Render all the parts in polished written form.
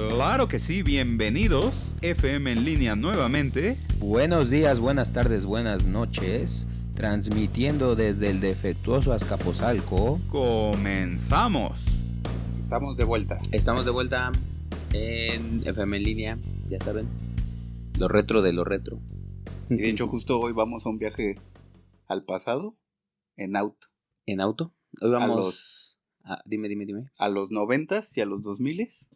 Claro que sí, bienvenidos. FM en línea nuevamente. Buenos días, buenas tardes, buenas noches. Transmitiendo desde el defectuoso Azcapotzalco. Comenzamos. Estamos de vuelta. Estamos de vuelta en FM en línea, ya saben. Lo retro de lo retro. Y de hecho justo hoy vamos a un viaje al pasado en auto. ¿En auto? Hoy vamos... Dime. A los 90s y a los 2000s.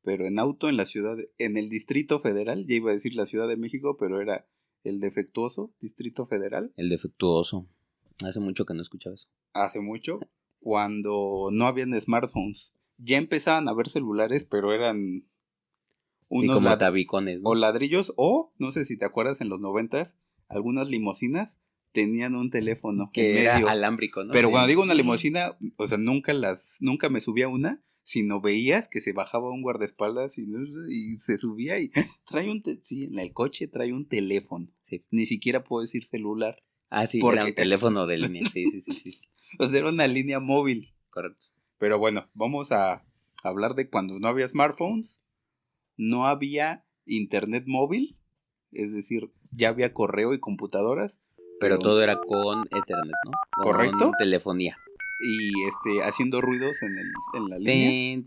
Pero en auto en la ciudad, en el Distrito Federal. Ya iba a decir la Ciudad de México, pero era el defectuoso Distrito Federal. El defectuoso. Hace mucho que no escuchaba eso. Hace mucho, cuando no habían smartphones. Ya empezaban a haber celulares, pero eran unos como tabicones, ¿no? O ladrillos, o no sé si te acuerdas, en los 90s, algunas limusinas tenían un teléfono que era alámbrico, ¿no? Pero cuando digo una limusina, o sea, nunca me subía una, sino veías que se bajaba un guardaespaldas y se subía y en el coche trae un teléfono. Sí. Ni siquiera puedo decir celular. Ah, sí, era un teléfono de línea, sí. O sea, era una línea móvil. Correcto. Pero bueno, vamos a hablar de cuando no había smartphones, no había internet móvil, es decir, ya había correo y computadoras. Pero todo era con Ethernet, ¿no? Correcto. Con telefonía. Y haciendo ruidos en la línea.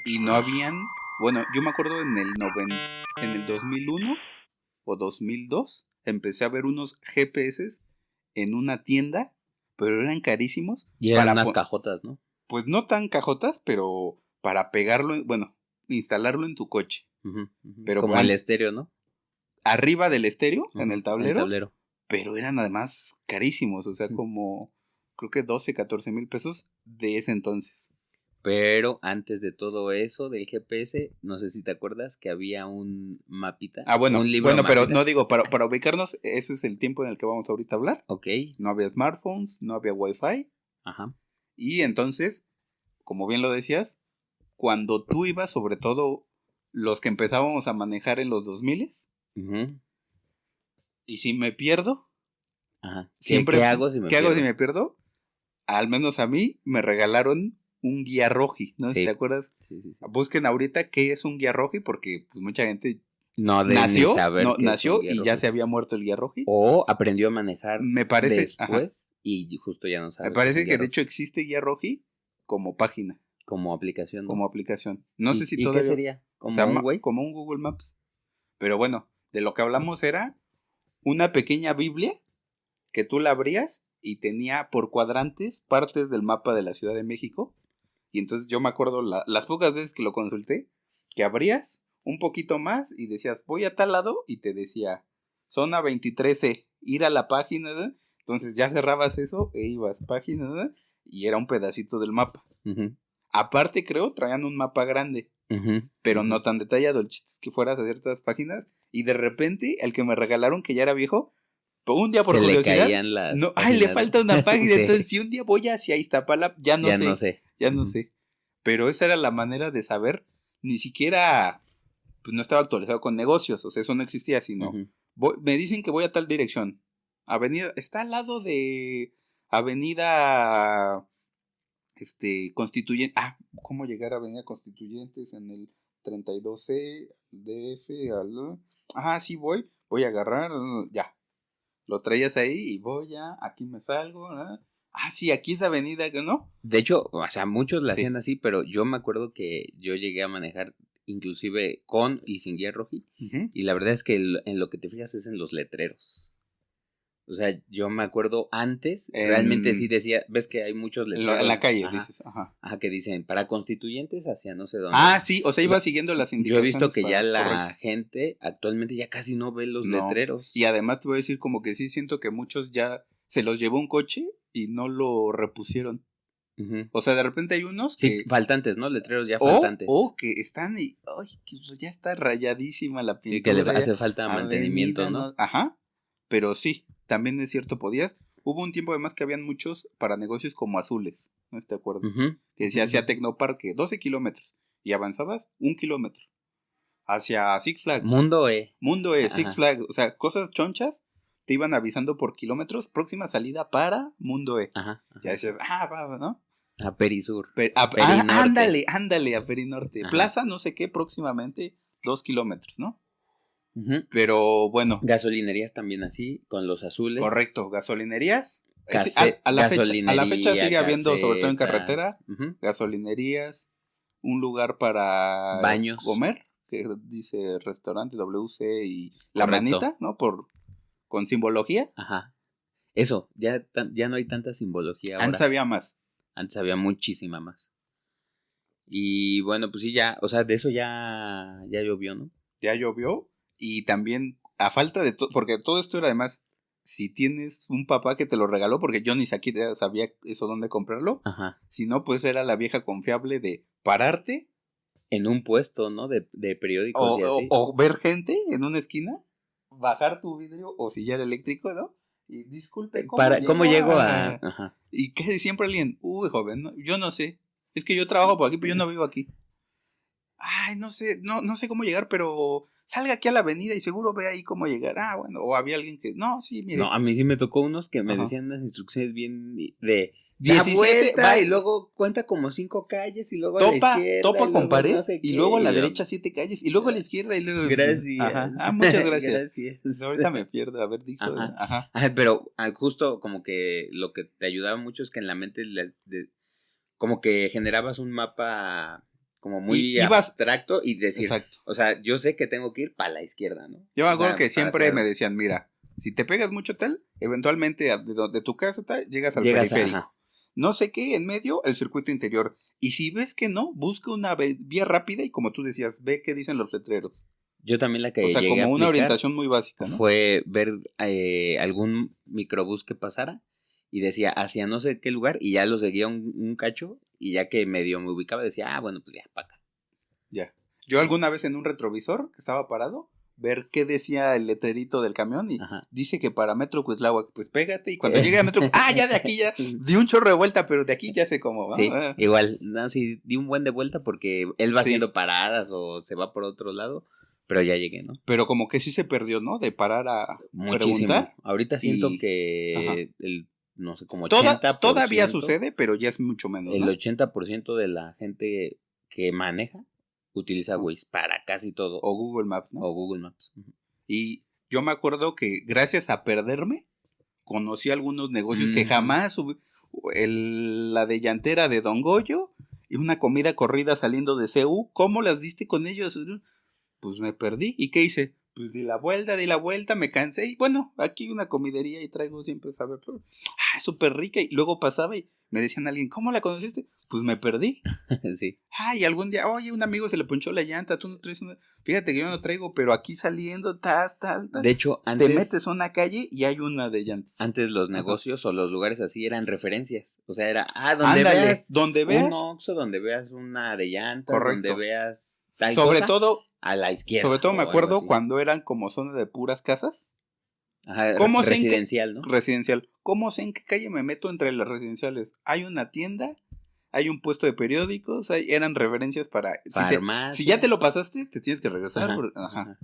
Y no habían... Bueno, yo me acuerdo en el 2001 o 2002 empecé a ver unos GPS en una tienda, pero eran carísimos. Y eran unas cajotas, ¿no? Pues no tan cajotas, pero para pegarlo, instalarlo en tu coche. Uh-huh. Pero como el estéreo, ¿no? Arriba del estéreo, en el tablero. El tablero. Pero eran además carísimos, o sea, como creo que 12, 14 mil pesos de ese entonces. Pero antes de todo eso del GPS, no sé si te acuerdas que había un mapita. Bueno, un libro pero mapita. no digo, para ubicarnos, ese es el tiempo en el que vamos ahorita a hablar. Ok. No había smartphones, no había wifi. Ajá. Y entonces, como bien lo decías, cuando tú ibas, sobre todo los que empezábamos a manejar en los 2000s, uh-huh. Y si me pierdo, ajá. ¿Qué hago si me pierdo? Al menos a mí me regalaron un guía roji, ¿no? Sí. ¿Te acuerdas? Sí. Busquen ahorita qué es un guía roji, porque pues mucha gente nació y ya se había muerto el guía roji. O aprendió a manejar me parece, después y justo ya no sabe. Me parece que de hecho existe guía roji como página. Como aplicación, ¿no? Como aplicación. No sé si ¿Y todavía... qué sería? ¿Como un Waze? Como un Google Maps. Pero bueno, de lo que hablamos era una pequeña Biblia que tú la abrías y tenía por cuadrantes partes del mapa de la Ciudad de México. Y entonces yo me acuerdo las pocas veces que lo consulté, que abrías un poquito más y decías, voy a tal lado, y te decía, zona 23C, ir a la página, ¿no? Entonces ya cerrabas eso e ibas página, ¿no? Y era un pedacito del mapa. Uh-huh. Aparte, creo, traían un mapa grande, uh-huh. pero no tan detallado. El chiste es que fueras a ciertas páginas y de repente, el que me regalaron, que ya era viejo, un día por se curiosidad, le caían las páginas, le falta una página. Sí. Entonces, si un día voy hacia Iztapalapa, ya no sé. No sé. Pero esa era la manera de saber. Ni siquiera, pues no estaba actualizado con negocios, o sea, eso no existía, sino me dicen que voy a tal dirección. Avenida, está al lado de Avenida Constituyente. ¿Cómo llegar a Avenida Constituyentes en el 32C, DF, sí voy a agarrar, ya. Lo traías ahí y aquí me salgo, ¿no? Sí, aquí es avenida, ¿no? De hecho, o sea, muchos la hacían así, pero yo me acuerdo que yo llegué a manejar inclusive con y sin guía roji, uh-huh. Y la verdad es que en lo que te fijas es en los letreros. O sea, yo me acuerdo antes, realmente sí decía, ves que hay muchos letreros. En la calle, ajá, dices, ajá. Ajá, que dicen, para constituyentes hacia no sé dónde. Sí, o sea, iba siguiendo las indicaciones. Yo he visto que ya la gente actualmente ya casi no ve los letreros. Y además te voy a decir como que sí siento que muchos ya se los llevó un coche y no lo repusieron. Uh-huh. O sea, de repente hay unos que... faltantes, ¿no? Letreros ya faltantes. O que están y... que ya está rayadísima la pintura. Sí, que le hace falta mantenimiento, ¿no? Ajá, pero sí. También es cierto, hubo un tiempo además que habían muchos para negocios como azules, ¿no te acuerdas? Uh-huh. Que decía hacia Tecnoparque, 12 kilómetros, y avanzabas 1 kilómetro, hacia Six Flags. Mundo E, Six Flags, o sea, cosas chonchas, te iban avisando por kilómetros, próxima salida para Mundo E. Ajá. Ya decías, va, ¿no? A Perisur. Perinorte. Ándale, a Perinorte. Ajá. Plaza, no sé qué, próximamente 2 kilómetros, ¿no? Uh-huh. Pero bueno. Gasolinerías también así, con los azules. Correcto, gasolinerías. A la fecha sigue habiendo, sobre todo en carretera, gasolinerías, un lugar para baños, comer, que dice restaurante WC y la manita, ¿no? Con simbología. Ajá. Eso, ya no hay tanta simbología ahora. Antes había más. Antes había muchísima más. Y bueno, pues sí, ya, o sea, de eso ya llovió, ¿no? Ya llovió y también a falta de todo, porque todo esto era además, si tienes un papá que te lo regaló, porque yo ni siquiera sabía eso dónde comprarlo, ajá, si no, pues era la vieja confiable de pararte. En un puesto, ¿no? De periódicos y así. O ver gente en una esquina, bajar tu vidrio, o si ya era eléctrico, ¿no? Y disculpe, ¿Cómo llego a...? Ajá. Y casi siempre alguien, joven, ¿no? Yo no sé, es que yo trabajo por aquí, pero yo no vivo aquí. Ay, no sé cómo llegar, pero salga aquí a la avenida y seguro ve ahí cómo llegar. Ah, bueno, o había alguien que, no, sí, mire. No, a mí sí me tocó unos que me decían unas instrucciones bien de 17, vuelta, y luego cuenta como 5 calles y luego a la izquierda. Topa con pared no sé y qué, luego a la derecha 7 calles y luego a la izquierda y luego... Gracias. Ajá. Ah, muchas gracias. Gracias. Ahorita me pierdo, a ver, dijo. Ajá. Pero justo como que lo que te ayudaba mucho es que en la mente como que generabas un mapa como muy abstracto y decir, exacto. O sea, yo sé que tengo que ir para la izquierda, ¿no? Yo me acuerdo que siempre me decían, mira, si te pegas mucho tal, eventualmente de tu casa tal, llegas al periférico. Ajá. No sé qué, en medio, el circuito interior. Y si ves que no, busca una vía rápida y como tú decías, ve qué dicen los letreros. Yo también la que o sea, llegué como a una orientación muy básica, ¿no? Fue ver algún microbús que pasara y decía hacia no sé qué lugar y ya lo seguía un cacho y ya que medio me ubicaba decía, bueno, pues ya, para acá. Ya. Yo alguna vez en un retrovisor que estaba parado, ver qué decía el letrerito del camión y dice que para Metro Cuitláhuac, pues pégate y cuando llegue a Metro, ya de aquí ya, di un chorro de vuelta, pero de aquí ya sé cómo va. Sí, igual, no, sí, di un buen de vuelta porque él va haciendo paradas o se va por otro lado, pero ya llegué, ¿no? Pero como que sí se perdió, ¿no? De parar a preguntar. Ahorita siento que no sé, como 80%. Todavía sucede, pero ya es mucho menos, ¿no? El 80% ¿no? de la gente que maneja utiliza Waze para casi todo. O Google Maps, ¿no? O Google Maps. Y yo me acuerdo que gracias a perderme, conocí algunos negocios que jamás la de llantera de Don Goyo y una comida corrida saliendo de CU. ¿Cómo las diste con ellos? Pues me perdí. ¿Y qué hice? Pues di la vuelta, me cansé y bueno, aquí una comidería y traigo siempre saber, súper rica y luego pasaba y me decían a alguien, ¿cómo la conociste? Pues me perdí. Sí. Y algún día, oye, un amigo se le ponchó la llanta, tú no traes una, fíjate que yo no traigo, pero aquí saliendo, tal. De hecho, antes... Te metes a una calle y hay una de llantas. Antes los negocios o los lugares así eran referencias, o sea, era, donde veas un Oxxo, donde veas una de llantas, correcto. Donde veas tal sobre cosa, todo a la izquierda. Sobre todo me acuerdo cuando eran como zona de puras casas. Ajá, residencial, ¿no? Residencial. ¿Cómo sé en qué calle me meto entre las residenciales? Hay una tienda, hay un puesto de periódicos, eran referencias para... Si ya te lo pasaste, te tienes que regresar. Ajá.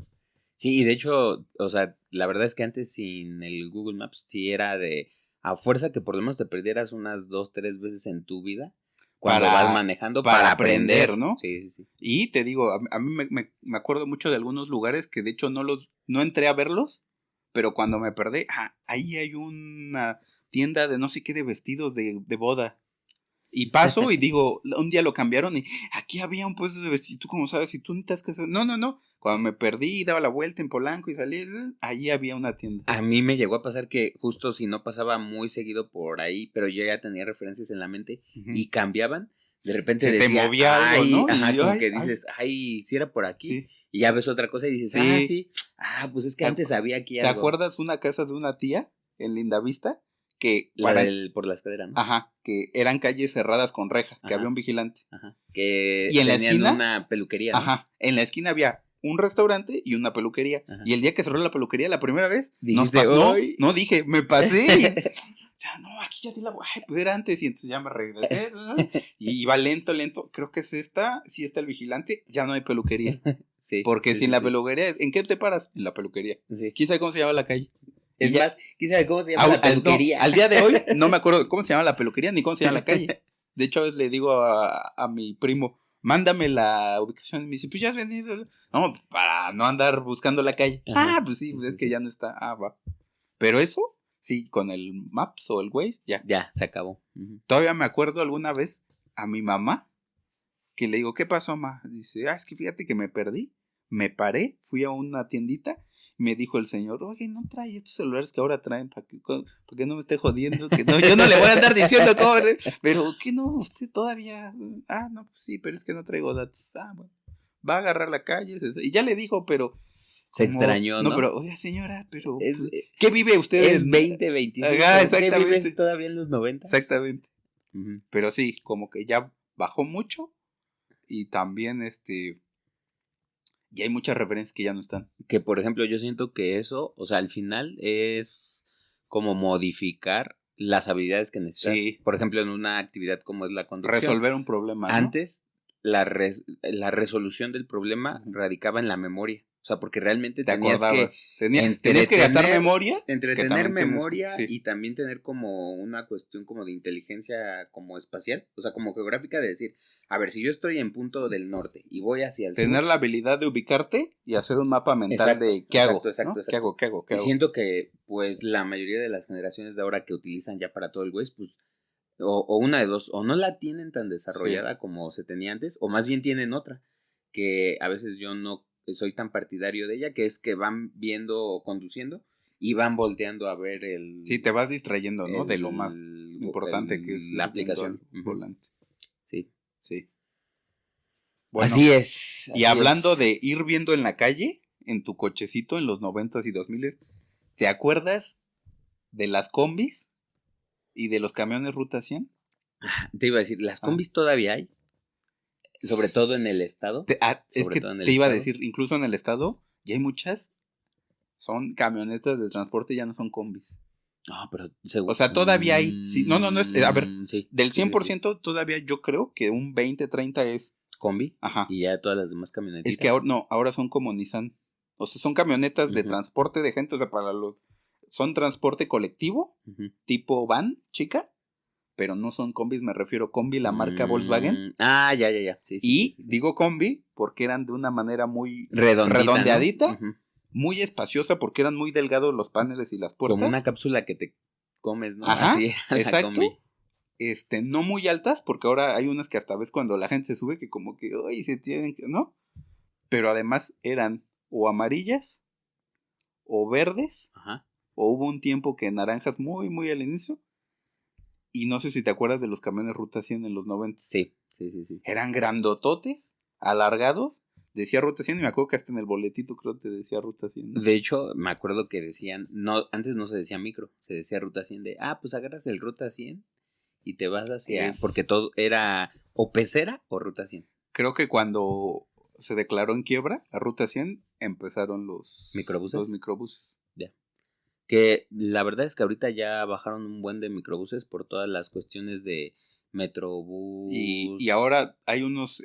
Sí, y de hecho, o sea, la verdad es que antes sin el Google Maps sí era de... A fuerza que por lo menos te perdieras unas 2-3 veces en tu vida. Cuando vas manejando para aprender, ¿no? Sí. Y te digo, a mí me acuerdo mucho de algunos lugares que de hecho no entré a verlos, pero cuando me perdí, ahí hay una tienda de no sé qué de vestidos de boda. Y paso y digo, un día lo cambiaron y aquí había un puesto de vestidos, tú como sabes, si tú necesitas que hacer... No. Cuando me perdí y daba la vuelta en Polanco y salí, ahí había una tienda. A mí me llegó a pasar que justo si no pasaba muy seguido por ahí, pero yo ya tenía referencias en la mente y cambiaban, de repente se decía, te movía algo, ¿no? Como que dices, si era por aquí, y ya ves otra cosa y dices, pues es que antes había aquí algo. ¿Te acuerdas una casa de una tía en Lindavista? Que por la escalera, ¿no? Ajá, que eran calles cerradas con reja, que había un vigilante. Ajá. Que y en la esquina una peluquería, ¿no? Ajá, en la esquina había un restaurante y una peluquería. Ajá. Y el día que cerró la peluquería la primera vez, no dije, me pasé y, o sea, no, aquí ya di la pues era antes y entonces ya me regresé y iba lento, creo que sí está el vigilante, ya no hay peluquería. Sí. Porque si en la peluquería, ¿en qué te paras? En la peluquería. Sí. ¿Quién sabe cómo se llama la calle? Es más, ¿quién sabe cómo se llama la peluquería? Al día de hoy no me acuerdo cómo se llama la peluquería ni cómo se llama la calle. De hecho, a veces le digo a mi primo, mándame la ubicación. Y me dice, pues ya has venido. No, para no andar buscando la calle. Ajá. Pues sí, pues es que ya no está. Va. Pero eso, sí, con el Maps o el Waze, ya. Ya, se acabó. Todavía me acuerdo alguna vez a mi mamá que le digo, ¿qué pasó, ma? Dice, es que fíjate que me perdí. Me paré, fui a una tiendita. Me dijo el señor, oye, no trae estos celulares que ahora traen para que no me esté jodiendo. Que no, yo no le voy a andar diciendo cómo, pero que no, usted todavía. No, pues sí, pero es que no traigo datos. Bueno, va a agarrar la calle. Y ya le dijo, pero. Se extrañó, ¿no? No, pero, oiga, señora, pero. Es, ¿qué vive usted? Es 2025. Exactamente. ¿Qué vives todavía en los 90? Exactamente. Pero sí, como que ya bajó mucho. Y también, ya hay muchas referencias que ya no están. Que, por ejemplo, yo siento que eso, o sea, al final es como modificar las habilidades que necesitas. Sí. Por ejemplo, en una actividad como es la conducción. Resolver un problema, ¿no? Antes, la resolución del problema radicaba en la memoria. O sea, porque realmente tenías que gastar memoria. Entretener memoria sí. Y también tener como una cuestión como de inteligencia como espacial, o sea, como geográfica, de decir, a ver, si yo estoy en punto del norte y voy hacia el sur. Tener la habilidad de ubicarte y hacer un mapa mental de qué hago. Exacto. ¿Qué hago? Y siento que, pues, la mayoría de las generaciones de ahora que utilizan ya para todo el Waze, pues, o una de dos, o no la tienen tan desarrollada como se tenía antes, o más bien tienen otra, que a veces yo no soy tan partidario de ella, que es que van viendo, conduciendo y van volteando a ver el... Sí, te vas distrayendo, ¿no? De lo más importante que es la aplicación. Volante. Sí. Bueno, así es. Y hablando de ir viendo en la calle, en tu cochecito en los 90s y 2000s, ¿te acuerdas de las combis y de los camiones Ruta 100? Te iba a decir, ¿las combis todavía hay? Sobre todo en el estado. Es que te iba a decir, incluso en el estado, ya hay muchas, son camionetas de transporte, ya no son combis. No, pero seguro. O sea, todavía hay. Sí, no, a ver, sí, del 100% todavía yo creo que un 20-30 es combi. Ajá. Y ya todas las demás camionetas. Es que ahora son como Nissan. O sea, son camionetas de transporte de gente, o sea, son transporte colectivo, tipo van, chica. Pero no son combis, me refiero combi, la marca Volkswagen. Ya. Sí. Digo combi porque eran de una manera muy redondeadita, ¿no? Muy espaciosa porque eran muy delgados los paneles y las puertas. Como una cápsula que te comes, ¿no? Ajá, así, exacto. No muy altas porque ahora hay unas que hasta ves cuando la gente se sube que como que, oye, se tienen que, ¿no? Pero además eran o amarillas o verdes. Ajá. O hubo un tiempo que naranjas muy, muy al inicio. Y no sé si te acuerdas de los camiones Ruta 100 en los 90. Sí. Eran grandototes, alargados. Decía Ruta 100 y me acuerdo que hasta en el boletito creo que decía Ruta 100. ¿no? De hecho, me acuerdo que decían, antes no se decía micro, se decía Ruta 100 pues agarras el Ruta 100 y te vas hacia... Porque todo era o pecera o Ruta 100. Creo que cuando se declaró en quiebra la Ruta 100, empezaron los microbuses. Ya. Que la verdad es que ahorita ya bajaron un buen de microbuses por todas las cuestiones de Metrobús. Y ahora hay unos,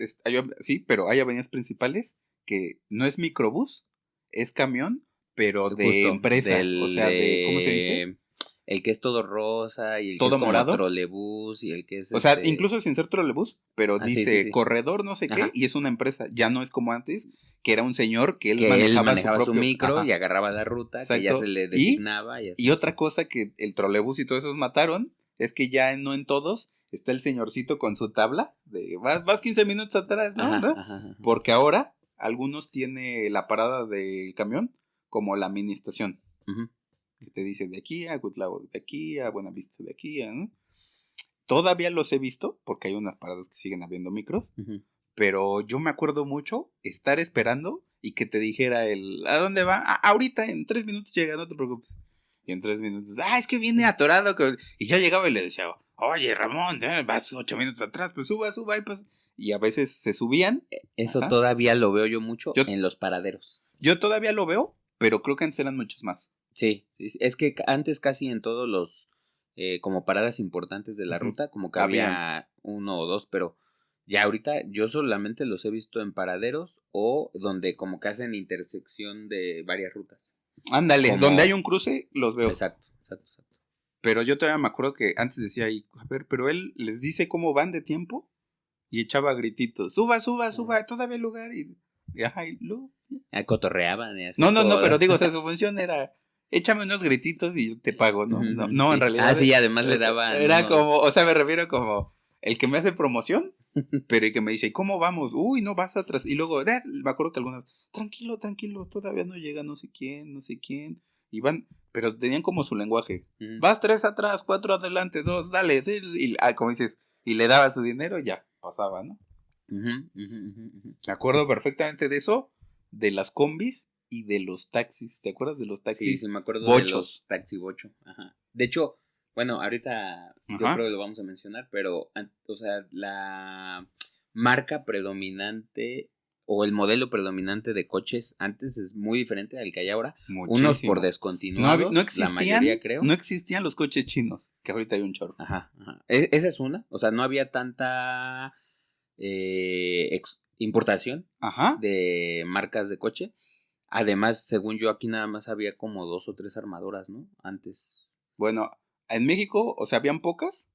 sí, pero hay avenidas principales que no es microbús, es camión, pero de empresa. O sea, ¿cómo se dice? El que es todo rosa y el todo que es morado. Trolebús y el que es... O sea, incluso sin ser trolebús, pero dice sí. corredor no sé qué y es una empresa. Ya no es como antes, que era un señor que él manejaba su su micro y agarraba la ruta. Exacto. Que ya se le designaba. Y otra cosa que el trolebús y todos esos mataron es que ya no en todos está el señorcito con su tabla de vas 15 minutos atrás, ¿no? Ajá. Porque ahora algunos tiene la parada del camión como la mini estación. Que te dice de aquí a Cutlavo, de aquí a Buenavista, de aquí a... ¿no? Todavía los he visto, porque hay unas paradas que siguen habiendo micros, pero yo me acuerdo mucho estar esperando y que te dijera ¿a dónde va? Ahorita, en 3 minutos llega, no te preocupes. Y en 3 minutos, es que viene atorado. Y ya llegaba y le decía, oye, Ramón, vas 8 minutos atrás, pues suba, y pues... Y a veces se subían. Eso todavía lo veo yo mucho en los paraderos. Yo todavía lo veo, pero creo que antes eran muchos más. Sí, es que antes casi en todos los como paradas importantes de la ruta, como que había 1 o 2, pero ya ahorita yo solamente los he visto en paraderos o donde como que hacen intersección de varias rutas. Ándale, donde hay un cruce los veo. Exacto. Pero yo todavía me acuerdo que antes decía ahí, a ver, pero él les dice cómo van de tiempo y echaba grititos, suba, todavía hay lugar y ajá, y luego... Cotorreaban y así. No, pero digo, o sea, su función era, échame unos grititos y yo te pago, ¿no? No, sí. en realidad... Sí, además le daban... Era como, o sea, me refiero como el que me hace promoción, pero el que me dice, ¿y cómo vamos? Uy, no, vas atrás. Y luego, me acuerdo que alguna vez, tranquilo, todavía no llega no sé quién. Y van, pero tenían como su lenguaje. Vas 3 atrás, 4 adelante, 2, dale. Y como dices, y le daba su dinero y ya, pasaba, ¿no? Me acuerdo perfectamente de eso, de las combis y de los taxis. ¿Te acuerdas de los taxis? Sí, me acuerdo bochos. De los taxi bocho. Ajá. De hecho, bueno, ahorita yo creo que lo vamos a mencionar, pero, o sea, la marca predominante o el modelo predominante de coches antes es muy diferente al que hay ahora. Muchísimo. Unos por descontinuados, no existían, la mayoría creo. No existían los coches chinos, que ahorita hay un chorro. Ajá. Esa es una, o sea, no había tanta importación de marcas de coche. Además, según yo, aquí nada más había como 2 o 3 armadoras, ¿no? Antes. Bueno, en México, o sea, habían pocas,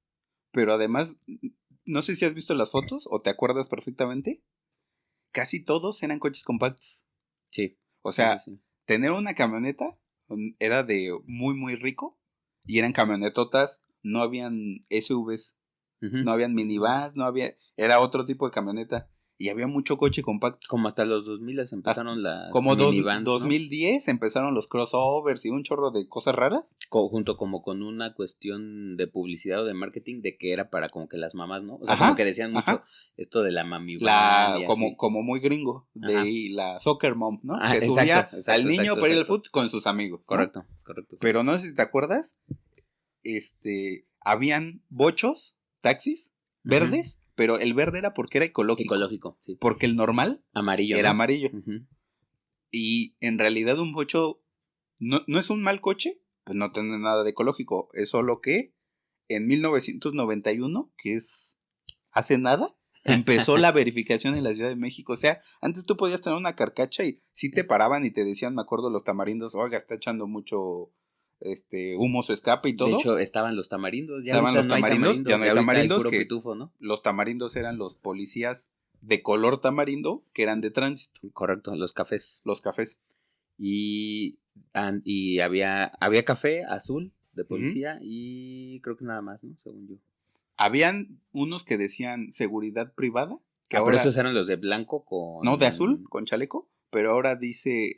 pero además, no sé si has visto las fotos o te acuerdas perfectamente, casi todos eran coches compactos. Sí. O sea, sí. Tener una camioneta era de muy, muy rico y eran camionetotas, no habían SUVs, no habían minivans, era otro tipo de camioneta. Y había mucho coche compacto. Como hasta los 2000 empezaron las como minivans, 2010 empezaron los crossovers y un chorro de cosas raras. Junto como con una cuestión de publicidad o de marketing de que era para como que las mamás, ¿no? O sea, como que decían mucho esto de la mami van como muy gringo, de la soccer mom, ¿no? Que exacto, subía al niño para ir al fútbol con sus amigos, ¿no? Correcto. Pero no sé si te acuerdas, habían bochos, taxis, verdes, pero el verde era porque era ecológico. Ecológico, sí. Porque el normal amarillo, era ¿no? amarillo. Y en realidad un bocho no es un mal coche, pues no tiene nada de ecológico. Es solo que en 1991, que es hace nada, empezó la verificación en la Ciudad de México. O sea, antes tú podías tener una carcacha y sí te paraban y te decían, me acuerdo, los tamarindos, oiga, está echando mucho humo su escape y todo. De hecho, estaban los tamarindos. Ya no hay tamarindos, puro que pitufo, ¿no? Los tamarindos eran los policías de color tamarindo que eran de tránsito. Correcto, los cafés. Los cafés. Y había café azul de policía y creo que nada más, ¿no? Según yo. Habían unos que decían seguridad privada. Que ahora, pero esos eran los de blanco con... No, de azul, con chaleco. Pero ahora dice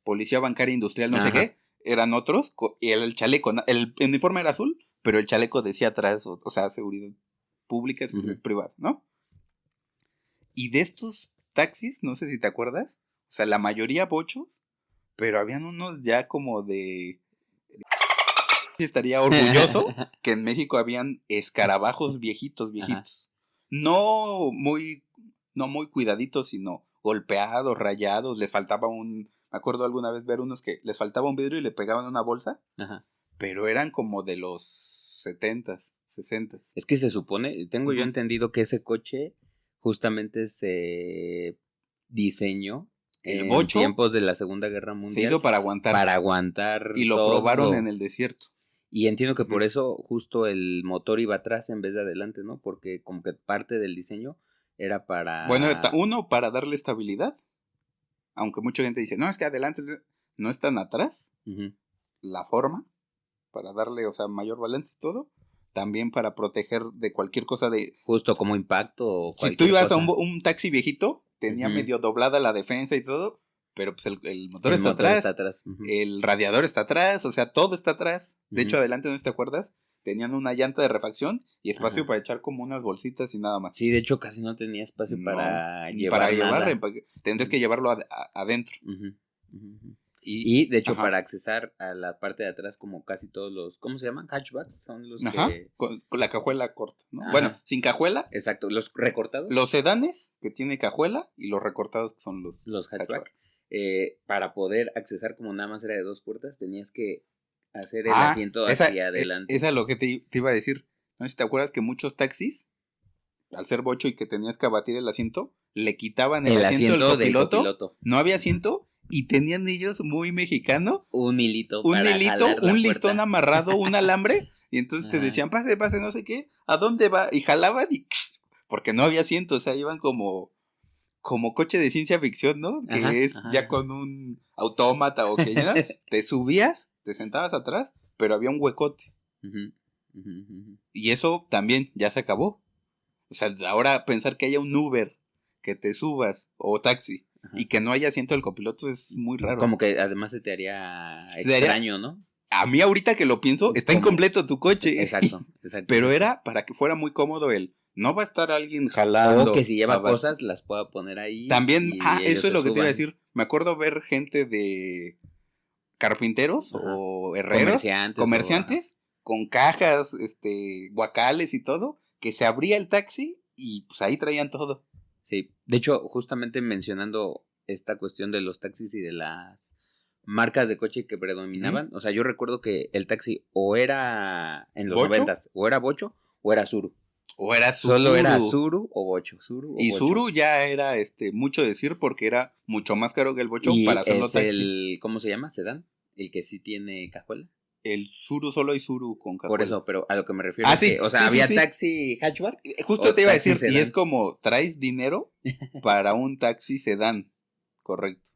policía bancaria industrial, no sé qué. Eran otros, y el chaleco, el uniforme era azul, pero el chaleco decía atrás, o sea, seguridad pública, seguridad privada, ¿no? Y de estos taxis, no sé si te acuerdas, o sea, la mayoría bochos, pero habían unos ya como de... Estaría orgulloso que en México habían escarabajos viejitos. No muy cuidaditos, sino golpeados, rayados, les faltaba me acuerdo alguna vez ver unos que les faltaba un vidrio y le pegaban una bolsa, pero eran como de los 70s, 60s. Es que se supone, tengo yo entendido que ese coche justamente se diseñó en tiempos de la Segunda Guerra Mundial. Se hizo para aguantar. Y lo probaron en el desierto. Y entiendo que por eso justo el motor iba atrás en vez de adelante, ¿no? Porque como que parte del diseño era para... Bueno, uno, para darle estabilidad. Aunque mucha gente dice, no, es que adelante no están atrás. La forma, para darle, o sea, mayor balance y todo. También para proteger de cualquier cosa de... Justo como impacto o si tú ibas a un taxi viejito, tenía medio doblada la defensa y todo, pero pues el motor está atrás. El radiador está atrás, o sea, todo está atrás. De hecho, adelante, ¿no te acuerdas? Tenían una llanta de refacción y espacio para echar como unas bolsitas y nada más. Sí, de hecho casi no tenía espacio para llevar. Tendrías que llevarlo adentro. Y de hecho para accesar a la parte de atrás, como casi todos los, ¿cómo se llaman? Hatchbacks son los que... con la cajuela corta, ¿no? Bueno, sin cajuela. Exacto, los recortados. Los sedanes que tiene cajuela y los recortados que son los hatchback. Para poder accesar, como nada más era de 2 puertas, tenías que hacer el asiento hacia adelante. Esa es lo que te iba a decir. No sé si te acuerdas que muchos taxis, al ser bocho y que tenías que abatir el asiento, le quitaban el asiento del copiloto. No había asiento y tenían ellos muy mexicano. Un hilito Un para hilito, jalar la un listón puerta. amarrado, un alambre. Y entonces te Ajá. decían, pase, no sé qué. ¿A dónde va? Y jalaban y... Porque no había asiento, o sea, iban como coche de ciencia ficción, ¿no? Que Ajá, es ajá, ya ajá. con un autómata o que ya te subías, te sentabas atrás, pero había un huecote. Ujú, ujú, ujú. Y eso también ya se acabó. O sea, ahora pensar que haya un Uber, que te subas, o taxi, Ajá. y que no haya asiento del copiloto es muy raro. Como que además se te haría Se te haría- extraño, ¿no? A mí ahorita que lo pienso, está Como- incompleto tu coche. Exacto, exacto. Pero exacto. era para que fuera muy cómodo no va a estar alguien jalando. O que si lleva abajo. cosas las pueda poner ahí. También, y ellos eso es se lo que te iba a suban. decir. Me acuerdo ver gente de carpinteros Ajá. o herreros, comerciantes con cajas, guacales y todo, que se abría el taxi y pues ahí traían todo. Sí, de hecho, justamente mencionando esta cuestión de los taxis y de las marcas de coche que predominaban, o sea, yo recuerdo que el taxi o era en los ¿Bocho? 90s, o era Bocho o era Tsuru. O era Tsuru. Solo era Tsuru o Bocho, Y Bocho. Tsuru ya era mucho decir porque era mucho más caro que el Bocho Y para hacerlo es taxi. el, ¿cómo se llama? ¿Sedán? El que sí tiene cajuela. El Tsuru, solo hay Tsuru con cajuela. Por eso, pero a lo que me refiero es sí, que, o sea, sí, había sí. taxi hatchback. Justo o te iba a taxi decir, y sedán. es como, traes dinero para un taxi sedán, correcto.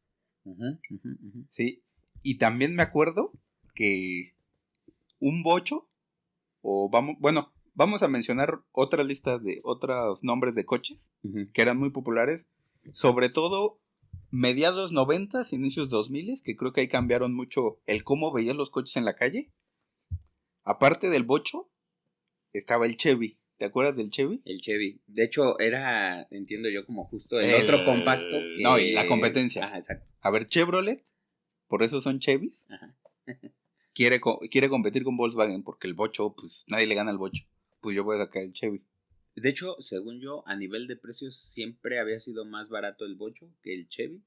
Ujú, ujú, ujú. Sí, y también me acuerdo que un Bocho, vamos a mencionar otras listas de otros nombres de coches Ujú. que eran muy populares, sobre todo mediados 90s, inicios 2000s, que creo que ahí cambiaron mucho el cómo veías los coches en la calle. Aparte del Bocho, estaba el Chevy. ¿Te acuerdas del Chevy? El Chevy. De hecho, era, entiendo yo, como justo el otro compacto. Que... No, y la competencia. Ajá, exacto. A ver, Chevrolet, por eso son Chevys, Ajá. quiere competir con Volkswagen, porque el Bocho, pues nadie le gana al Bocho. Pues yo voy a sacar el Chevy. De hecho, según yo, a nivel de precios siempre había sido más barato el Bocho que el Chevy,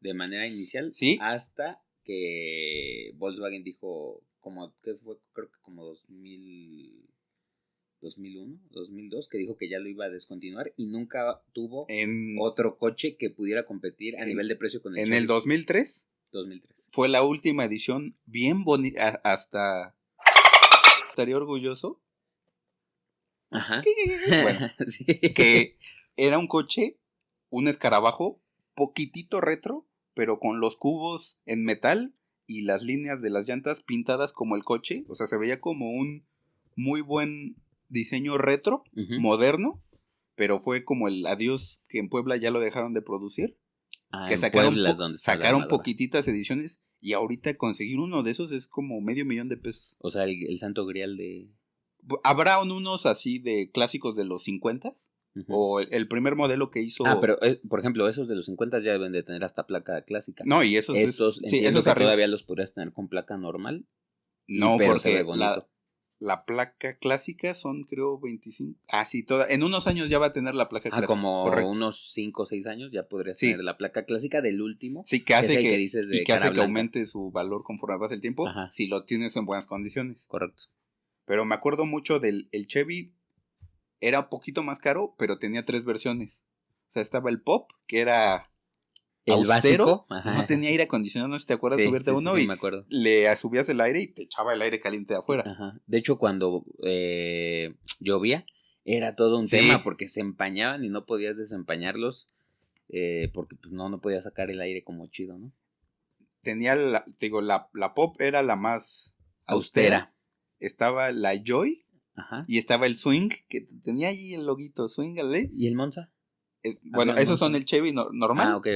de manera inicial, ¿Sí? Hasta que Volkswagen dijo, como, ¿qué fue? Creo que como 2001, 2002, que dijo que ya lo iba a descontinuar y nunca tuvo otro coche que pudiera competir a nivel de precio con el Chevy. En el 2003 fue la última edición bien bonita, hasta estaría orgulloso. Ajá. Bueno, sí. Que era un coche, un escarabajo, poquitito retro, pero con los cubos en metal y las líneas de las llantas pintadas como el coche. O sea, se veía como un muy buen diseño retro, moderno, pero fue como el adiós que en Puebla ya lo dejaron de producir. Que sacaron poquititas ediciones y ahorita conseguir uno de esos es como $500,000. O sea, el santo grial de... Habrá unos así de clásicos de los 50s. O el primer modelo que hizo... pero por ejemplo, esos de los 50 ya deben de tener hasta placa clásica. No, y esos entiendo que todavía los podrías tener con placa normal. No, pero porque se ve bonito. La placa clásica son, creo, 25. Sí, en unos años ya va a tener la placa clásica. Como correcto. Unos 5 o 6 años ya podrías tener la placa clásica del último. Sí, que hace que dices de y que hace cara que blanca. aumente su valor conforme pasa el tiempo. Ajá. Si lo tienes en buenas condiciones. Correcto. Pero me acuerdo mucho del Chevy. Era un poquito más caro, pero tenía 3 versiones. O sea, estaba el Pop, que era el austero, básico. no tenía aire acondicionado, no sé si te acuerdas, subirte a uno sí, y me acuerdo. le subías el aire y te echaba el aire caliente de afuera. Ajá. De hecho, cuando llovía, era todo un tema porque se empañaban y no podías desempañarlos porque pues no podías sacar el aire como chido, ¿no? Tenía, la Pop era la más austera. Estaba la Joy. Ajá. Y estaba el Swing, que tenía ahí el loguito Swing. ¿Y el Monza? Bueno, esos son el Chevy normal. Ok.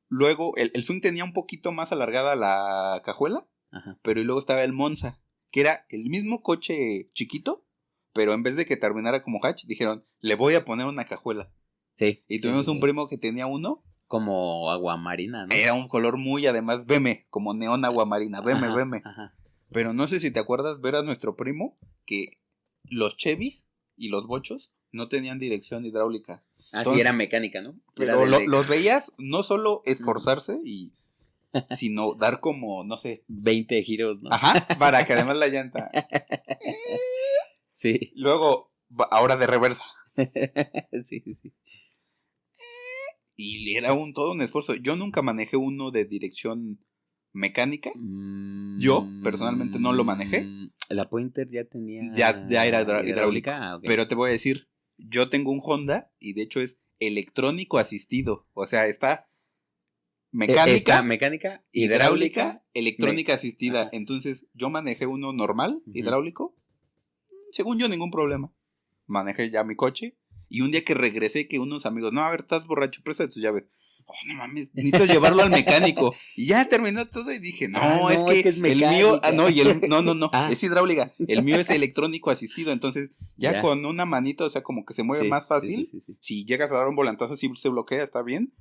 Luego, el Swing tenía un poquito más alargada la cajuela. Ajá. Pero y luego estaba el Monza, que era el mismo coche chiquito, pero en vez de que terminara como hatch, dijeron, le voy a poner una cajuela. Sí. Y tuvimos un primo que tenía uno. Como aguamarina, ¿no? Era un color muy, además, veme, como neón aguamarina, veme. Ajá. Pero no sé si te acuerdas ver a nuestro primo que los Chevys y los Bochos no tenían dirección hidráulica. Entonces, sí, era mecánica, ¿no? Pero los veías no solo esforzarse sino dar como, no sé, 20 giros, ¿no? Ajá, para que además la llanta. Sí. Luego, ahora de reversa. Sí. Y era todo un esfuerzo. Yo nunca manejé uno de dirección mecánica. Yo, personalmente, no lo manejé. La Pointer ya tenía... Ya era hidráulica. Okay. Pero te voy a decir, yo tengo un Honda y de hecho es electrónico asistido. O sea, está mecánica, hidráulica, electrónica asistida. Ajá. Entonces, yo manejé uno normal, hidráulico. Según yo, ningún problema. Manejé ya mi coche. Y un día que regresé, que unos amigos, no, a ver, estás borracho, presta tus llaves. Oh, no mames, necesitas llevarlo al mecánico. Y ya terminó todo y dije, no, es que es el mío, no, Ah. es hidráulica. El mío es electrónico asistido. Entonces, ya con una manita, o sea, como que se mueve más fácil. Sí. Si llegas a dar un volantazo, sí se bloquea, está bien.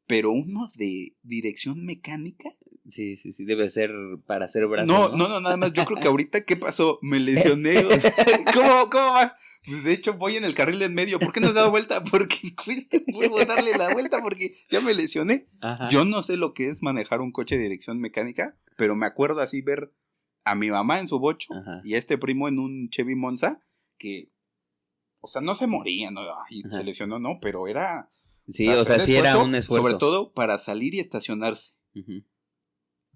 Pero uno de dirección mecánica. Sí, debe ser para hacer brazos. No, nada más. Yo creo que ahorita, ¿qué pasó? Me lesioné. O sea, ¿cómo vas? Pues de hecho, voy en el carril en medio. ¿Por qué no has dado vuelta? Porque cuesta un huevo darle la vuelta porque ya me lesioné. Ajá. Yo no sé lo que es manejar un coche de dirección mecánica, pero me acuerdo así ver a mi mamá en su bocho y a este primo en un Chevy Monza que, o sea, no se moría, ¿no? Ay, se lesionó, no, pero era... Sí, o sea, sí era un esfuerzo. Sobre todo para salir y estacionarse.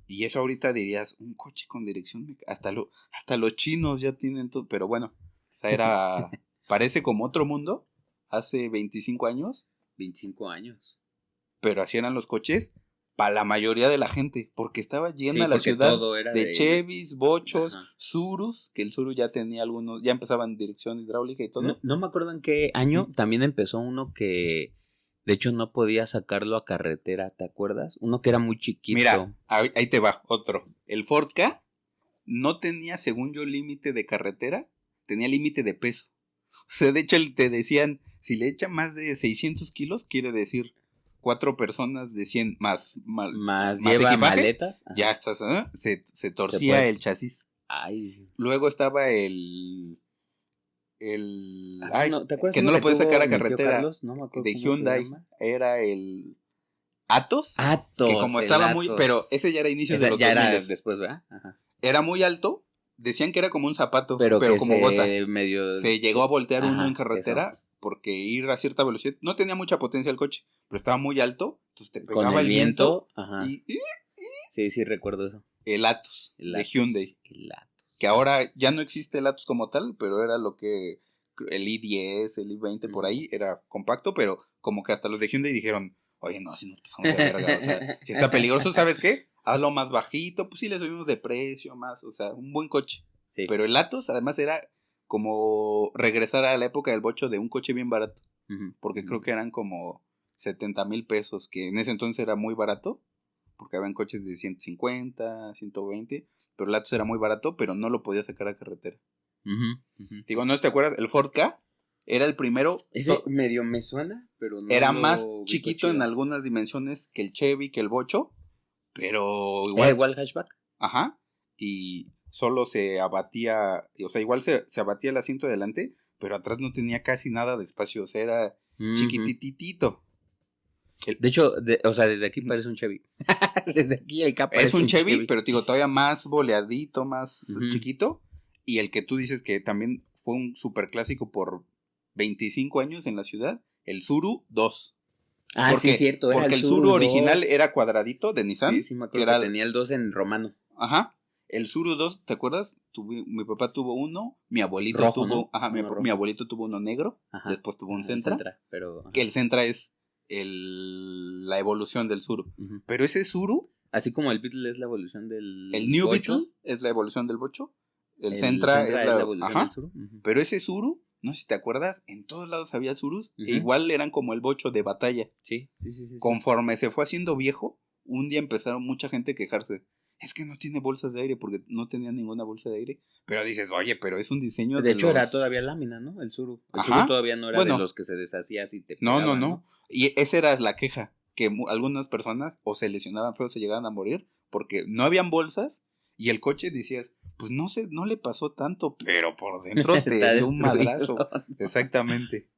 Y eso ahorita dirías, un coche con dirección, hasta los chinos ya tienen todo, pero bueno, o sea, parece como otro mundo, hace 25 años. 25 años. Pero así eran los coches para la mayoría de la gente, porque estaba llena la ciudad de Chevys, bochos, Surus, que el Suru ya tenía algunos, ya empezaban dirección hidráulica y todo. No me acuerdo en qué año también empezó uno que... De hecho, no podía sacarlo a carretera, ¿te acuerdas? Uno que era muy chiquito. Mira, ahí te va, otro. El Ford Ka no tenía, según yo, límite de carretera, tenía límite de peso. O sea, de hecho, te decían, si le echa más de 600 kilos, quiere decir 4 personas de 100 más lleva equipaje, maletas. Ajá. Ya estás, se torcía el chasis. Ay. Luego estaba el ¿te acuerdas que no lo puedes sacar a mi tío carretera, Carlos? No me acuerdo de cómo Hyundai, se llama. era el Atos, que como estaba muy, Atos. pero ese ya era inicios de los 2000. Ya era después, ¿verdad? Ajá. Era muy alto, decían que era como un zapato, pero como gota. Medio... Se llegó a voltear uno en carretera eso. porque ir a cierta velocidad, no tenía mucha potencia el coche, pero estaba muy alto, entonces te pegaba con el viento, y sí, recuerdo eso. El Atos, de Hyundai. El Atos. Que ahora ya no existe el Atos como tal, pero era lo que el i10, el i20 por ahí, era compacto, pero como que hasta los de Hyundai dijeron, oye, no, si nos pasamos de verga, o sea, si está peligroso, ¿sabes qué? Hazlo más bajito, pues sí le subimos de precio más, o sea, un buen coche. Sí. Pero el Atos además era como regresar a la época del bocho de un coche bien barato, porque creo que eran como 70,000 pesos, que en ese entonces era muy barato, porque habían coches de 150, 120, pero el Atos era muy barato, pero no lo podía sacar a carretera. Digo, ¿no te acuerdas? El Ford Ka era el primero. Ese medio me suena, pero no. Era más chiquito en algunas dimensiones que el Chevy, que el bocho, pero igual. ¿Era igual hatchback? Ajá. Y solo se abatía, o sea, igual se abatía el asiento de adelante, pero atrás no tenía casi nada de espacio, o sea, era chiquititito. De hecho, o sea, desde aquí parece un Chevy. Desde aquí el Ka parece es un Chevy, pero digo, todavía más boleadito, más chiquito. Y el que tú dices que también fue un super clásico por 25 años en la ciudad, el Suru 2. Sí, es cierto. Porque el Suru original era cuadradito de Nissan. Sí, me acuerdo que tenía el 2 en romano. Ajá. El Suru 2, ¿te acuerdas? Mi papá tuvo uno, mi abuelito rojo, tuvo... ¿no? Ajá, mi abuelito tuvo uno negro, después tuvo un Sentra. Que el Sentra es la evolución del Suru. Pero ese Suru... Así como el Beetle es la evolución del El New bocho, Beetle es la evolución del bocho. El Sentra es la evolución del Suru. Pero ese Suru, no sé si te acuerdas, en todos lados había Surus, e igual eran como el bocho de batalla. Sí. Conforme se fue haciendo viejo, un día empezaron mucha gente a quejarse. Es que no tiene bolsas de aire, porque no tenía ninguna bolsa de aire. Pero dices, oye, pero es un diseño de hecho, era todavía lámina, ¿no? El Suru. El Suru todavía no era de los que se deshacía así te pegaban, No. Y esa era la queja, que algunas personas o se lesionaban feo o se llegaban a morir, porque no habían bolsas, y el coche decías, pues no le pasó tanto, pero por dentro te dio un madrazo. Exactamente.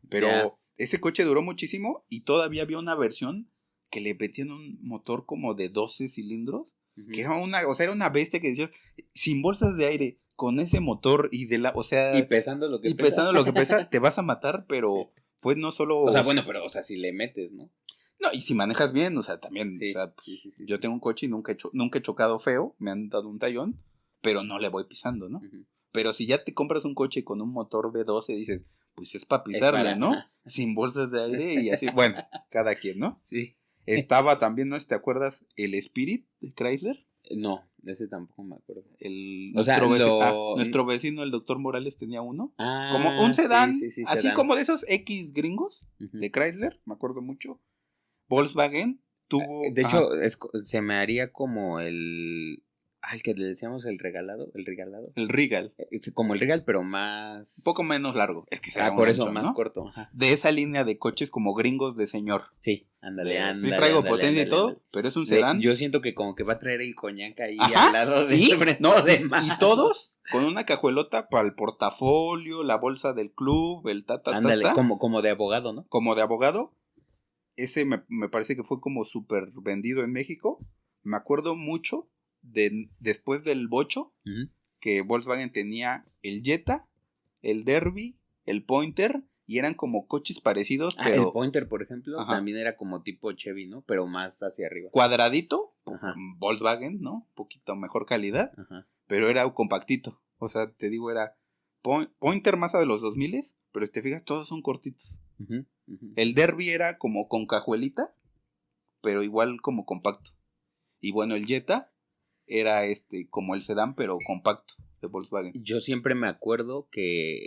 Pero ese coche duró muchísimo y todavía había una versión que le metían un motor como de 12 cilindros, que era era una bestia que decía, sin bolsas de aire, con ese motor y pesando lo que pesa, te vas a matar, pero fue no solo... O sea, bueno, pero, o sea, si le metes, ¿no? No, y si manejas bien, o sea, también, Sí, o sea, sí. yo tengo un coche y nunca he chocado feo, me han dado un tallón, pero no le voy pisando, ¿no? Uh-huh. Pero si ya te compras un coche con un motor V12, dices, pues es para pisarle, ¿no? Sin bolsas de aire y así, bueno, cada quien, ¿no? Sí. Estaba también, ¿no? ¿Te acuerdas? El Spirit de Chrysler. No, de ese tampoco me acuerdo. Nuestro vecino, el doctor Morales, tenía uno. Ah, Como un sedán, sí, así sedán. como de esos X gringos Uh-huh. de Chrysler, me acuerdo mucho. Volkswagen tuvo... De hecho, se me haría como el que le decíamos el regalado. El Regal. Como el Regal, pero más... Un poco menos largo. Es que será por eso, ancho, más ¿no? corto. Ajá. De esa línea de coches como gringos de señor. Sí, ándale. Sí traigo potencia y todo, pero es un sedán. Yo siento que como que va a traer el coñac ahí Ajá, al lado de y todos con una cajuelota para el portafolio, la bolsa del club, el Ándale, como de abogado, ¿no? Como de abogado. Ese me parece que fue como súper vendido en México. Me acuerdo mucho después del Bocho, uh-huh, que Volkswagen tenía el Jetta, el Derby, el Pointer, y eran como coches parecidos, pero... El Pointer, por ejemplo, ajá, también era como tipo Chevy, ¿no? Pero más hacia arriba. Cuadradito, ajá, Volkswagen, ¿no? Un poquito mejor calidad, ajá, pero era compactito. O sea, te digo, era Pointer más de los 2000, pero si te fijas, todos son cortitos. uh-huh, uh-huh. El Derby era como con cajuelita, pero igual como compacto. Y bueno, el Jetta era como el sedán, pero compacto de Volkswagen. Yo siempre me acuerdo que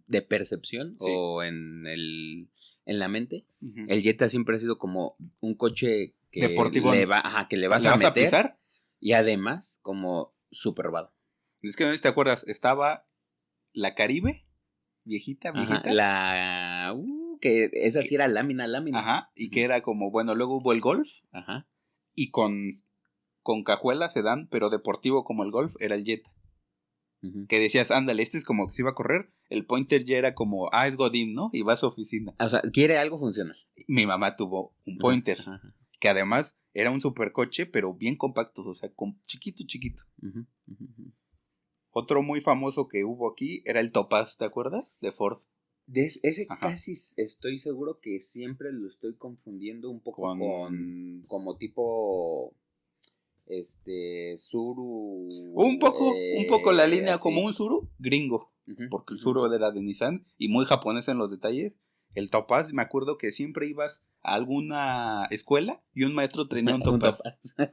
de percepción, sí, o en la mente, uh-huh, el Jetta siempre ha sido como un coche que deportivo, que le vas a meter, pisar, y además como súper robado. Es que no sé si te acuerdas, estaba la Caribe, viejita. Ajá, que esa sí era lámina. Ajá, y que era como, bueno, luego hubo el Golf, ajá, y con cajuela sedán, pero deportivo como el Golf, era el Jetta. Uh-huh. Que decías, ándale, es como que se iba a correr. El Pointer ya era como, es Godín, ¿no? Y va a su oficina. O sea, quiere algo funcional. Mi mamá tuvo un Pointer, ajá, que además era un supercoche, pero bien compacto, o sea, chiquito. Uh-huh, uh-huh. Otro muy famoso que hubo aquí era el Topaz, ¿te acuerdas? De Ford. Ese ajá, casi estoy seguro que siempre lo estoy confundiendo un poco con como tipo Tsuru. Un poco la línea así, como un Tsuru gringo, uh-huh, porque el Tsuru era de Nissan y muy japonés en los detalles. El Topaz, me acuerdo que siempre ibas a alguna escuela y un maestro tenía un Topaz.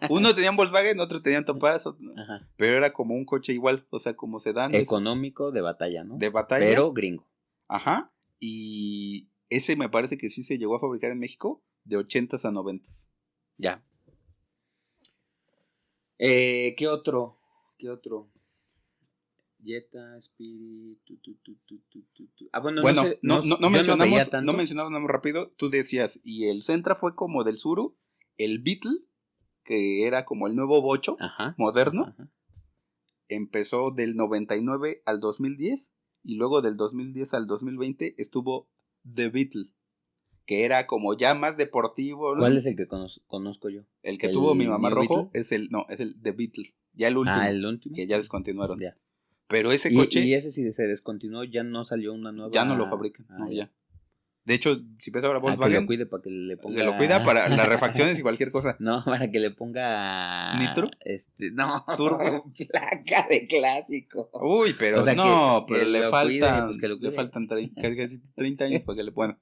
Uno tenía un Volkswagen, otro tenía un Topaz, pero era como un coche igual, o sea, como sedán. Económico, de batalla, ¿no? De batalla. Pero gringo. Ajá, y ese me parece que sí se llegó a fabricar en México de 80s a 90s. Ya. ¿Qué otro? Jetta, Spirit. Bueno, no mencionamos rápido. Tú decías, y el Sentra fue como del Tsuru, el Beetle, que era como el nuevo bocho, ajá, moderno, ajá, empezó del 99 al 2010, y luego del 2010 al 2020 estuvo The Beetle, que era como ya más deportivo, ¿no? ¿Cuál es el que conozco yo? El que tuvo mi mamá rojo es el The Beetle, ya el último, el último, que ya descontinuaron. Ya. Pero ese coche... Y ese sí se descontinuó, ya no salió una nueva... Ya no lo fabrican, no, ya. De hecho, si ves ahora Volkswagen... que lo cuide para que le ponga... Que lo cuida para las refacciones y cualquier cosa. No, para que le ponga... ¿Nitro? No, turbo. Placa de clásico. Uy, pero o sea, no, pero le faltan... Pues que lo cuide. Le faltan casi 30 años para que le puedan...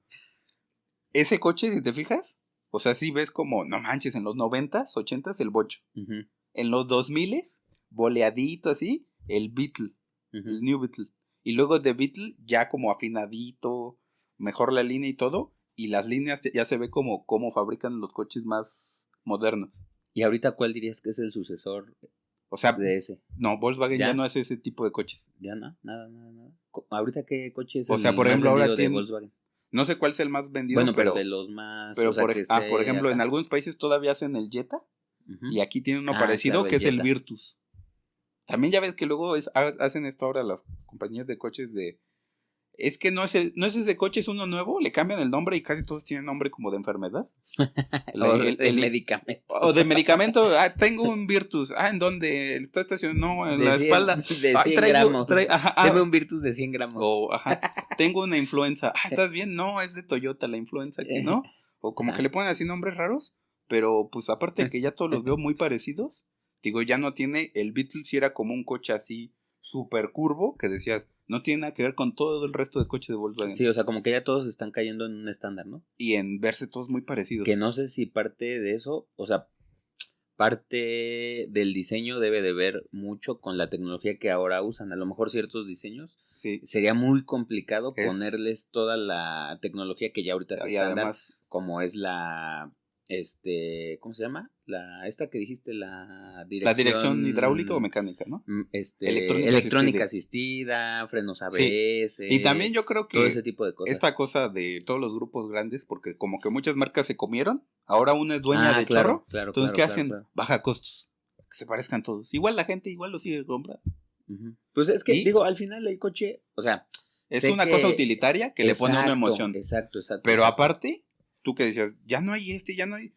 Ese coche, si te fijas, o sea, sí ves como, no manches, en los 90s, 80s, el bocho. Uh-huh. En los 2000s, boleadito así, el Beetle, uh-huh, el New Beetle. Y luego de Beetle, ya como afinadito, mejor la línea y todo. Y las líneas ya se ve como fabrican los coches más modernos. ¿Y ahorita cuál dirías que es el sucesor, o sea, de ese? No, Volkswagen ya no hace ese tipo de coches. Ya no, nada. ¿Ahorita qué coche es o sea, por ejemplo, ahora de Volkswagen? No sé cuál es el más vendido. Bueno, pero de los más... Pero por ejemplo, acá, en algunos países todavía hacen el Jetta. Uh-huh. Y aquí tiene uno parecido, claro, que es el Virtus. También ya ves que luego hacen esto ahora las compañías de coches de Es que no es ese coche, es uno nuevo, le cambian el nombre y casi todos tienen nombre como de enfermedad. El medicamento. O de medicamento, tengo un Virtus, ¿en dónde? ¿Está estacionado? No, en la espalda. De 100 gramos. Deme un Virtus de 100 gramos. O, tengo una influenza, ¿estás bien? No, es de Toyota la influenza aquí, ¿no? O como que le ponen así nombres raros, pero pues aparte de que ya todos los veo muy parecidos, digo, ya no tiene, el Beetle sí era como un coche así súper curvo, que decías, no tiene nada que ver con todo el resto de coches de Volkswagen. Sí, o sea, como que ya todos están cayendo en un estándar, ¿no? Y en verse todos muy parecidos. Que no sé si parte de eso, o sea, parte del diseño debe de ver mucho con la tecnología que ahora usan. A lo mejor ciertos diseños sería muy complicado ponerles toda la tecnología que ya ahorita es estándar, además, como es la... ¿cómo se llama? Esta que dijiste, la dirección hidráulica o mecánica, ¿no? Electrónica asistida, frenos ABS. Sí. Y también yo creo que todo ese tipo de cosas. Esta cosa de todos los grupos grandes, porque como que muchas marcas se comieron, ahora una es dueña de chorro, entonces ¿qué hacen? Baja costos, que se parezcan todos. Igual la gente igual lo sigue comprando. Pues es que, digo, al final el coche, o sea... Es una cosa utilitaria que le pone una emoción. Exacto. Pero aparte, tú que decías, ya no hay ya no hay...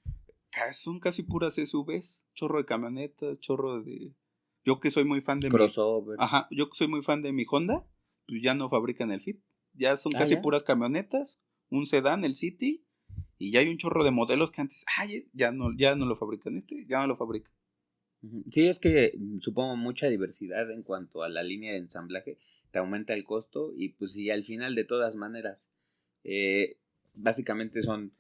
Son casi puras SUVs, chorro de camionetas, chorro de... Yo que soy muy fan de crossover. Yo que soy muy fan de mi Honda, pues ya no fabrican el Fit. Ya son casi puras camionetas, un sedán, el City, y ya hay un chorro de modelos que antes, ya no lo fabrican, ya no lo fabrican. Sí, es que supongo mucha diversidad en cuanto a la línea de ensamblaje, te aumenta el costo y pues sí, al final de todas maneras, básicamente son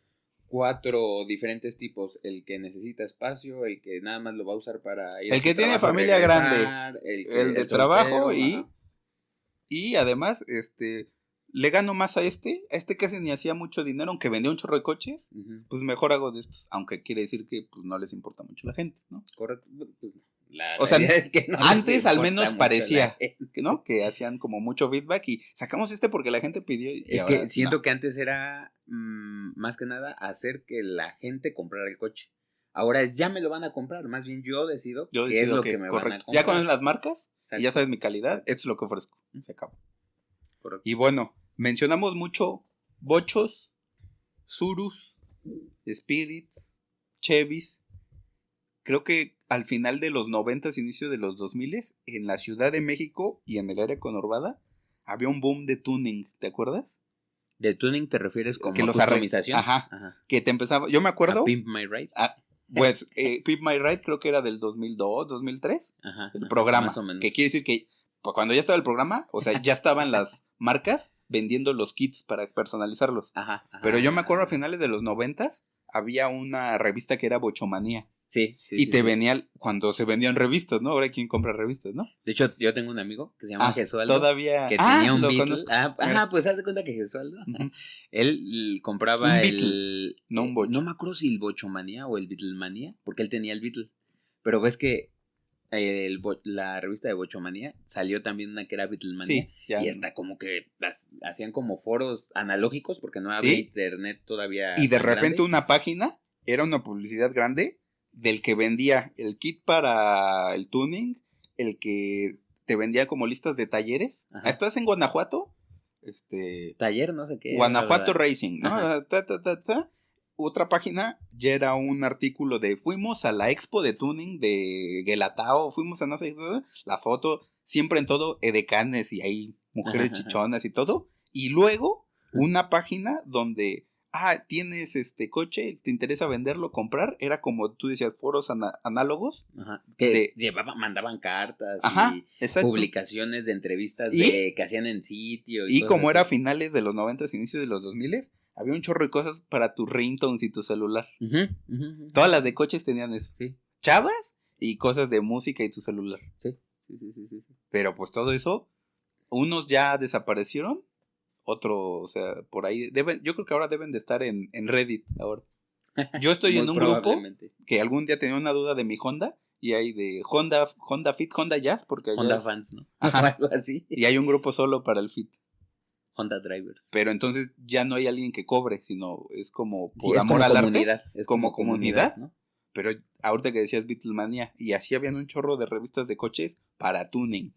4 diferentes tipos: el que necesita espacio, el que nada más lo va a usar para ir el que tiene familia grande, el de trabajo y además le gano más a este casi ni hacía mucho dinero, aunque vendía un chorro de coches, pues mejor hago de estos, aunque quiere decir que pues no les importa mucho a la gente, ¿no? Correcto, pues no. O sea, es que no antes al menos parecía, ¿no? Que hacían como mucho feedback y sacamos porque la gente pidió. Es que siento que antes era más que nada hacer que la gente comprara el coche. Ahora ya me lo van a comprar, más bien yo decido qué es lo que me van a comprar. Ya conoces las marcas y ya sabes mi calidad, esto es lo que ofrezco, se acabó. Correcto. Y bueno, mencionamos mucho Bochos, Surus, Spirits, Chevys. Creo que al final de los 90s, inicio de los 2000s, en la Ciudad de México y en el área conurbada, había un boom de tuning, ¿te acuerdas? ¿De tuning te refieres como que customización? Ajá. Que te empezaba, yo me acuerdo. Pimp My Ride. Pues Pimp My Ride creo que era del 2002, 2003. El programa. Más o menos. Que quiere decir que cuando ya estaba el programa, o sea, ya estaban las marcas vendiendo los kits para personalizarlos. Pero yo me acuerdo a finales de los 90s, había una revista que era Bochomanía. Sí. Venía cuando se vendían revistas, ¿no? Ahora quién compra revistas, ¿no? De hecho, yo tengo un amigo que se llama Gesualdo. Todavía. Que tenía un Beetle. Conozco. Pues haz de cuenta que Gesualdo. Él compraba un Beetle, no un Bocho. No me acuerdo si el Bochomanía o el Beatlemanía, porque él tenía el Beetle. Pero ves que la revista de Bochomanía salió también una que era Beatlemanía. Sí, ya. Y hasta como que hacían como foros analógicos porque no había internet todavía. Y de repente una página era una publicidad grande del que vendía el kit para el tuning, el que te vendía como listas de talleres. ¿Estás en Guanajuato? Taller, no sé qué. Guanajuato Racing, ¿no? Otra página ya era un artículo de fuimos a la expo de tuning de Guelatao, fuimos a no sé, la foto, siempre en todo edecanes y hay mujeres chichonas y todo. Y luego una página donde tienes coche, te interesa venderlo, comprar, era como tú decías, foros análogos. Que mandaban cartas y publicaciones de entrevistas que hacían en sitio. Y como era finales de los 90s, inicios de los 2000s, había un chorro de cosas para tus ringtones y tu celular. Todas las de coches tenían eso. Sí. Chavas y cosas de música y tu celular. Sí. Pero pues todo eso, unos ya desaparecieron. Otro, o sea, por ahí yo creo que ahora deben de estar en Reddit ahora. Yo estoy en un grupo que algún día tenía una duda de mi Honda y hay de Honda Fit, Honda Jazz, porque Honda fans, ¿no? Algo así. Y hay un grupo solo para el Fit. Honda drivers. Pero entonces ya no hay alguien que cobre, sino es como por amor al arte. Es como comunidad, ¿no? Pero ahorita que decías Beatlemania, y así habían un chorro de revistas de coches para tuning.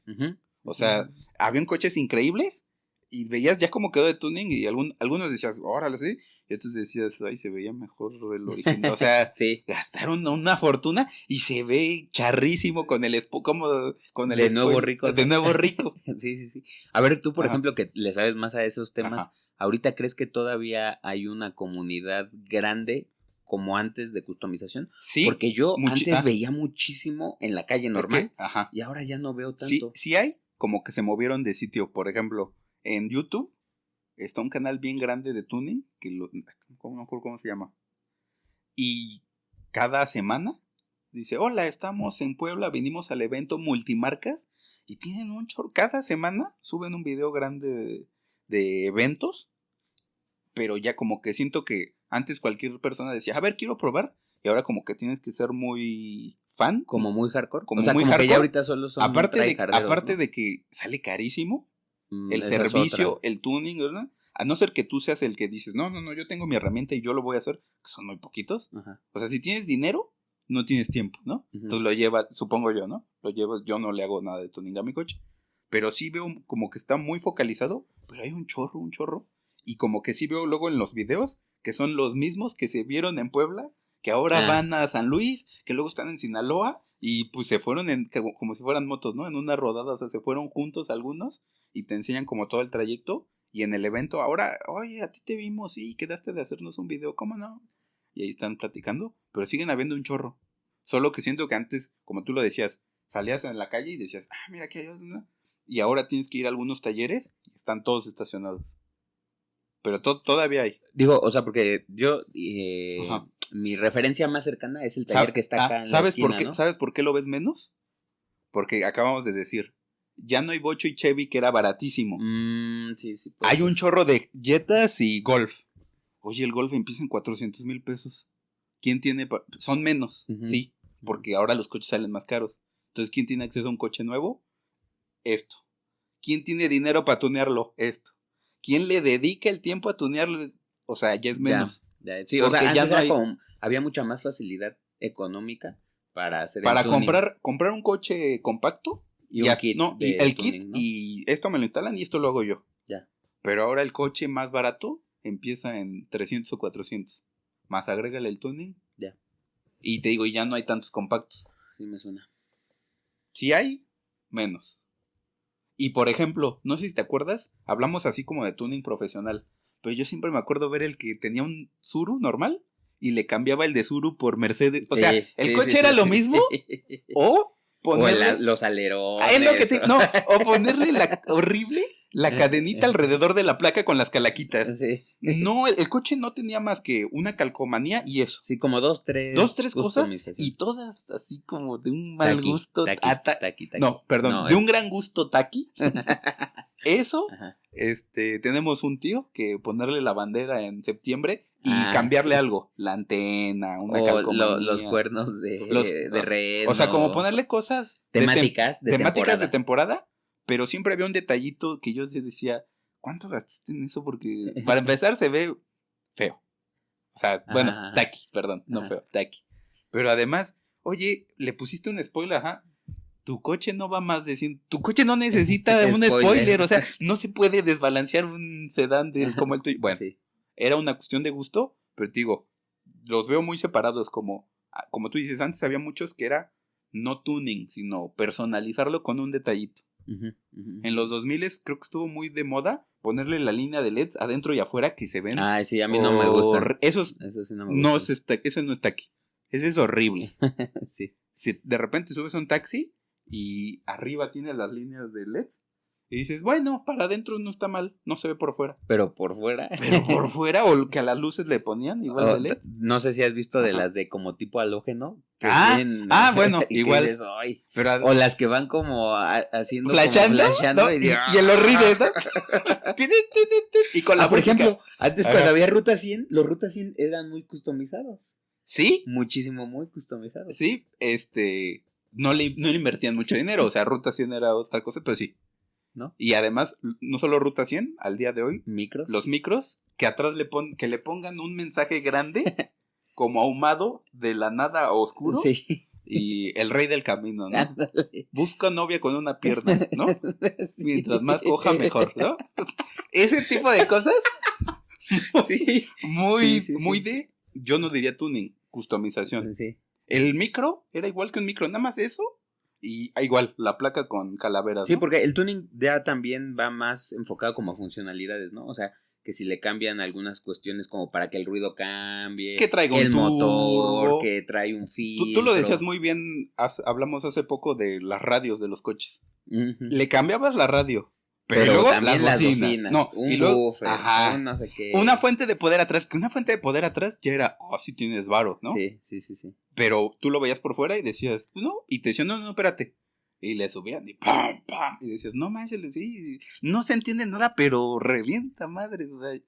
O sea, habían coches increíbles. y veías ya cómo quedó de tuning y algunos decías, órale, sí, y otros decías, ay, se veía mejor el original, o sea, Sí. gastaron una fortuna y se ve charrísimo con el De nuevo rico. de nuevo rico. Sí. A ver, tú, por Ajá. ejemplo, que le sabes más a esos temas, Ajá. ¿ahorita crees que todavía hay una comunidad grande como antes de customización? Sí. Porque yo antes ah, veía muchísimo en la calle es normal que, ajá. y ahora ya no veo Sí, tanto. sí hay como que se movieron de sitio. Por ejemplo, en YouTube está un canal bien grande de tuning, que no me acuerdo cómo se llama. Y cada semana dice, hola, estamos en Puebla, vinimos al evento Multimarcas. Y tienen un chorro. Cada semana suben un video grande de eventos. Pero ya como que siento que antes cualquier persona decía, a ver, quiero probar. Y ahora como que tienes que ser muy fan. Como muy hardcore. Como o sea, muy como hardcore. que ya ahorita solo son Aparte ¿no? de que sale carísimo el esa es servicio, otra. el tuning, ¿verdad? A no ser que tú seas el que dices, no, yo tengo mi herramienta y yo lo voy a hacer, que son muy poquitos. Ajá. O sea, si tienes dinero, no tienes tiempo, ¿no? Ujú. Entonces lo llevas, supongo yo, ¿no? Lo llevas, yo no le hago nada de tuning a mi coche. Pero sí veo como que está muy focalizado, pero hay un chorro. Y como que sí veo luego en los videos que son los mismos que se vieron en Puebla, que ahora van a San Luis, que luego están en Sinaloa, y pues se fueron como si fueran motos, ¿no? En una rodada, o sea, se fueron juntos algunos y te enseñan como todo el trayecto. Y en el evento ahora, oye, a ti te vimos, sí, quedaste de hacernos un video, ¿cómo no? Y ahí están platicando, pero siguen habiendo un chorro. Solo que siento que antes, como tú lo decías, salías en la calle y decías, mira aquí hay una. Y ahora tienes que ir a algunos talleres y están todos estacionados. Pero todavía hay. Digo, o sea, porque yo, Ajá. mi referencia más cercana es el taller que está acá en la ¿sabes esquina, por qué? ¿no? ¿Sabes por qué lo ves menos? Porque acabamos de decir, ya no hay Bocho y Chevy, que era baratísimo. Sí. Hay un chorro de Jetas y Golf. Oye, el Golf empieza en 400,000 pesos. ¿Quién tiene? Son menos, sí, porque ahora los coches salen más caros. Entonces, ¿quién tiene acceso a un coche nuevo? Esto. ¿Quién tiene dinero para tunearlo? Esto. ¿Quién le dedica el tiempo a tunearlo? O sea, ya es menos. Ya, sí, porque o sea, ya antes no era hay. como, había mucha más facilidad económica para hacer Para el tuning. comprar un coche compacto. Y un kit y de el tuning, kit, ¿no? y esto me lo instalan y esto lo hago yo. Ya. Pero ahora el coche más barato empieza en 300 o 400. Más agrégale el tuning. Ya. Y te digo, y ya no hay tantos compactos. Sí me suena. Si hay, menos. Y por ejemplo, no sé si te acuerdas, hablamos así como de tuning profesional, pero yo siempre me acuerdo ver el que tenía un Tsuru normal y le cambiaba el de Tsuru por Mercedes. O sea, el coche era lo mismo. O ponerle los alerones. es lo que o ponerle la horrible la cadenita alrededor de la placa con las calaquitas. Sí. No, el coche no tenía más que una calcomanía y eso. Sí, como dos, tres cosas y todas así como de un mal gusto. Taqui. No, perdón, de un gran gusto taqui. Eso, Ajá. tenemos un tío que ponerle la bandera en septiembre y cambiarle algo, la antena, una calcomanía. Los cuernos de red. O sea, como ponerle cosas temáticas de temporada, pero siempre había un detallito que yo decía, ¿cuánto gastaste en eso? Porque para empezar se ve feo. O sea, bueno, taqui, perdón, no feo, taqui. Pero además, oye, le pusiste un spoiler, tu coche no va más de 100. Tu coche no necesita un spoiler. O sea, no se puede desbalancear un sedán como el tuyo. Bueno, sí. Era una cuestión de gusto, pero te digo, los veo muy separados. Como tú dices, antes había muchos que era no tuning, sino personalizarlo con un detallito. En los 2000 creo que estuvo muy de moda ponerle la línea de LEDs adentro y afuera que se ven. Ay, sí, a mí no me gusta. Eso sí no me gusta. Ese no está aquí. Ese es horrible. Sí. Si de repente subes un taxi y arriba tiene las líneas de LEDs y dices, bueno, para adentro no está mal, no se ve por fuera. Pero por fuera. O que a las luces le ponían igual de LED. No sé si has visto de las de como tipo halógeno. Bueno, igual. Dices, o las que van como haciendo flashando, ¿no? y el horrible, ¿no? Y con la por ejemplo, antes cuando había Ruta 100, los Ruta 100 eran muy customizados. ¿Sí? Muchísimo, muy customizados. Sí, no le invertían mucho dinero, o sea, Ruta 100 era otra cosa, pero sí. ¿No? Y además, no solo Ruta 100, al día de hoy, los micros, que atrás que le pongan un mensaje grande, como ahumado, de la nada a oscuro. Sí. Y el rey del camino, ¿no? Ándale. Busca novia con una pierna, ¿no? Sí. Mientras más coja, mejor, ¿no? Ese tipo de cosas, Sí. muy, Sí. muy de, yo no diría tuning, customización. Sí. El micro era igual que un micro, nada más eso. Y igual, la placa con calaveras, Sí, ¿no? porque el tuning ya también va más enfocado como a funcionalidades, ¿no? O sea, que si le cambian algunas cuestiones como para que el ruido cambie, Que traiga un el motor, turbo. que trae un filtro. Tú lo decías muy bien, hablamos hace poco de las radios de los coches. Ujú. Le cambiabas la radio, pero Pero luego también las bocinas, No, un y luego, buffer, ajá, un no sé qué. una fuente de poder atrás, que una fuente de poder atrás ya era, sí tienes varo, ¿no? Sí. Pero tú lo veías por fuera y decías, no, y te decían, no, espérate. Y le subían y ¡pam, pam! Y decías, no manches, sí, no se entiende nada, pero revienta, madre. O sea,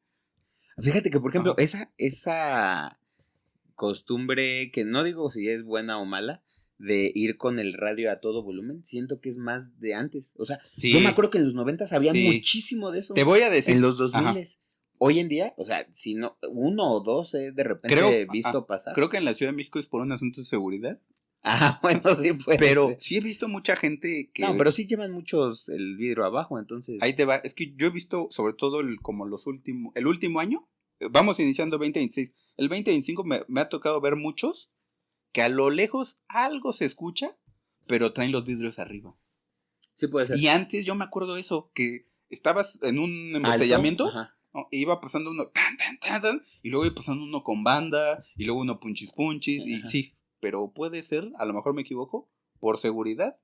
Fíjate que, por ejemplo, ajá. esa costumbre, que no digo si es buena o mala, de ir con el radio a todo volumen, siento que es más de antes. O sea, Sí. yo me acuerdo que en los 90s había Sí. muchísimo de eso. Te voy a decir. En los 2000 ajá, hoy en día, o sea, si no, uno o dos he de repente visto pasar. creo que en la Ciudad de México es por un asunto de seguridad. Bueno, sí puede Pero ser. sí he visto mucha gente que... No, pero sí llevan muchos el vidrio abajo, entonces. Ahí te va. Es que yo he visto, sobre todo, como el último año, vamos iniciando 2026. El 2025 me ha tocado ver muchos que a lo lejos algo se escucha, pero traen los vidrios arriba. Sí puede ser. Y antes yo me acuerdo eso, que estabas en un ¿Alto? embotellamiento, Ajá. ¿no? E iba pasando uno tan, tan, tan, tan, y luego iba pasando uno con banda, y luego uno punchis, y Ajá. sí, pero puede ser, a lo mejor me equivoco, por seguridad.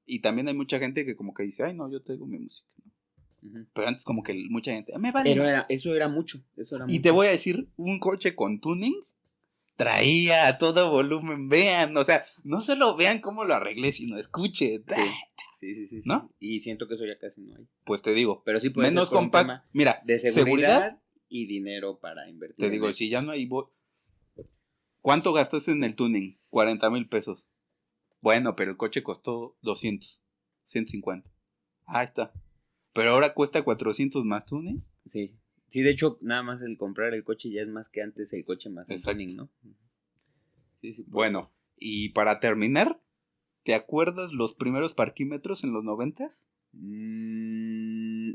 Y también hay mucha gente que como que dice, ay no, yo traigo mi música, ¿no? Ujú. Pero antes como que mucha gente, me vale. Pero eso era mucho. Y te voy a decir, un coche con tuning traía a todo volumen, vean, o sea, no solo vean cómo lo arreglé, sino escuche. Sí. ¿No? Y siento que eso ya casi no hay. Pues te digo, Pero sí puede menos ser por un compacto. tema Mira, de seguridad y dinero para invertir. te digo, si ya no hay... ¿Cuánto gastaste en el tuning? 40,000 pesos. Bueno, pero el coche costó 200, 150. Ahí está. Pero ahora cuesta 400 más tuning. Sí. Sí, de hecho, nada más el comprar el coche ya es más que antes el coche más el Exacto. tuning, ¿no? Sí. Bueno, y para terminar, ¿te acuerdas los primeros parquímetros en los 90s?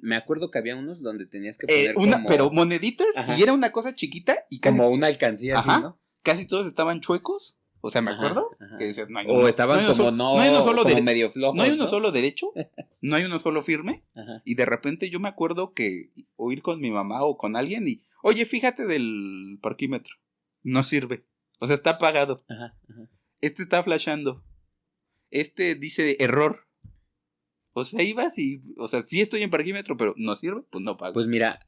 Me acuerdo que había unos donde tenías que poner pero moneditas, Ajá. y era una cosa chiquita y casi, como una alcancía Ajá. así, ¿no? casi todos estaban chuecos. O sea, me Ajá, acuerdo ajá. que decías, no hay O uno, estaban no hay uno como solo- no, no hay uno solo como dere- medio flojos, no hay uno solo derecho, no hay uno solo firme. Ajá. Y de repente yo me acuerdo que o ir con mi mamá o con alguien y, oye, fíjate del parquímetro, no sirve, o sea, está apagado, Ajá. este está flashando, este dice error. O sea, ibas y, o sea, sí estoy en parquímetro, pero no sirve, pues no pago. Pues mira,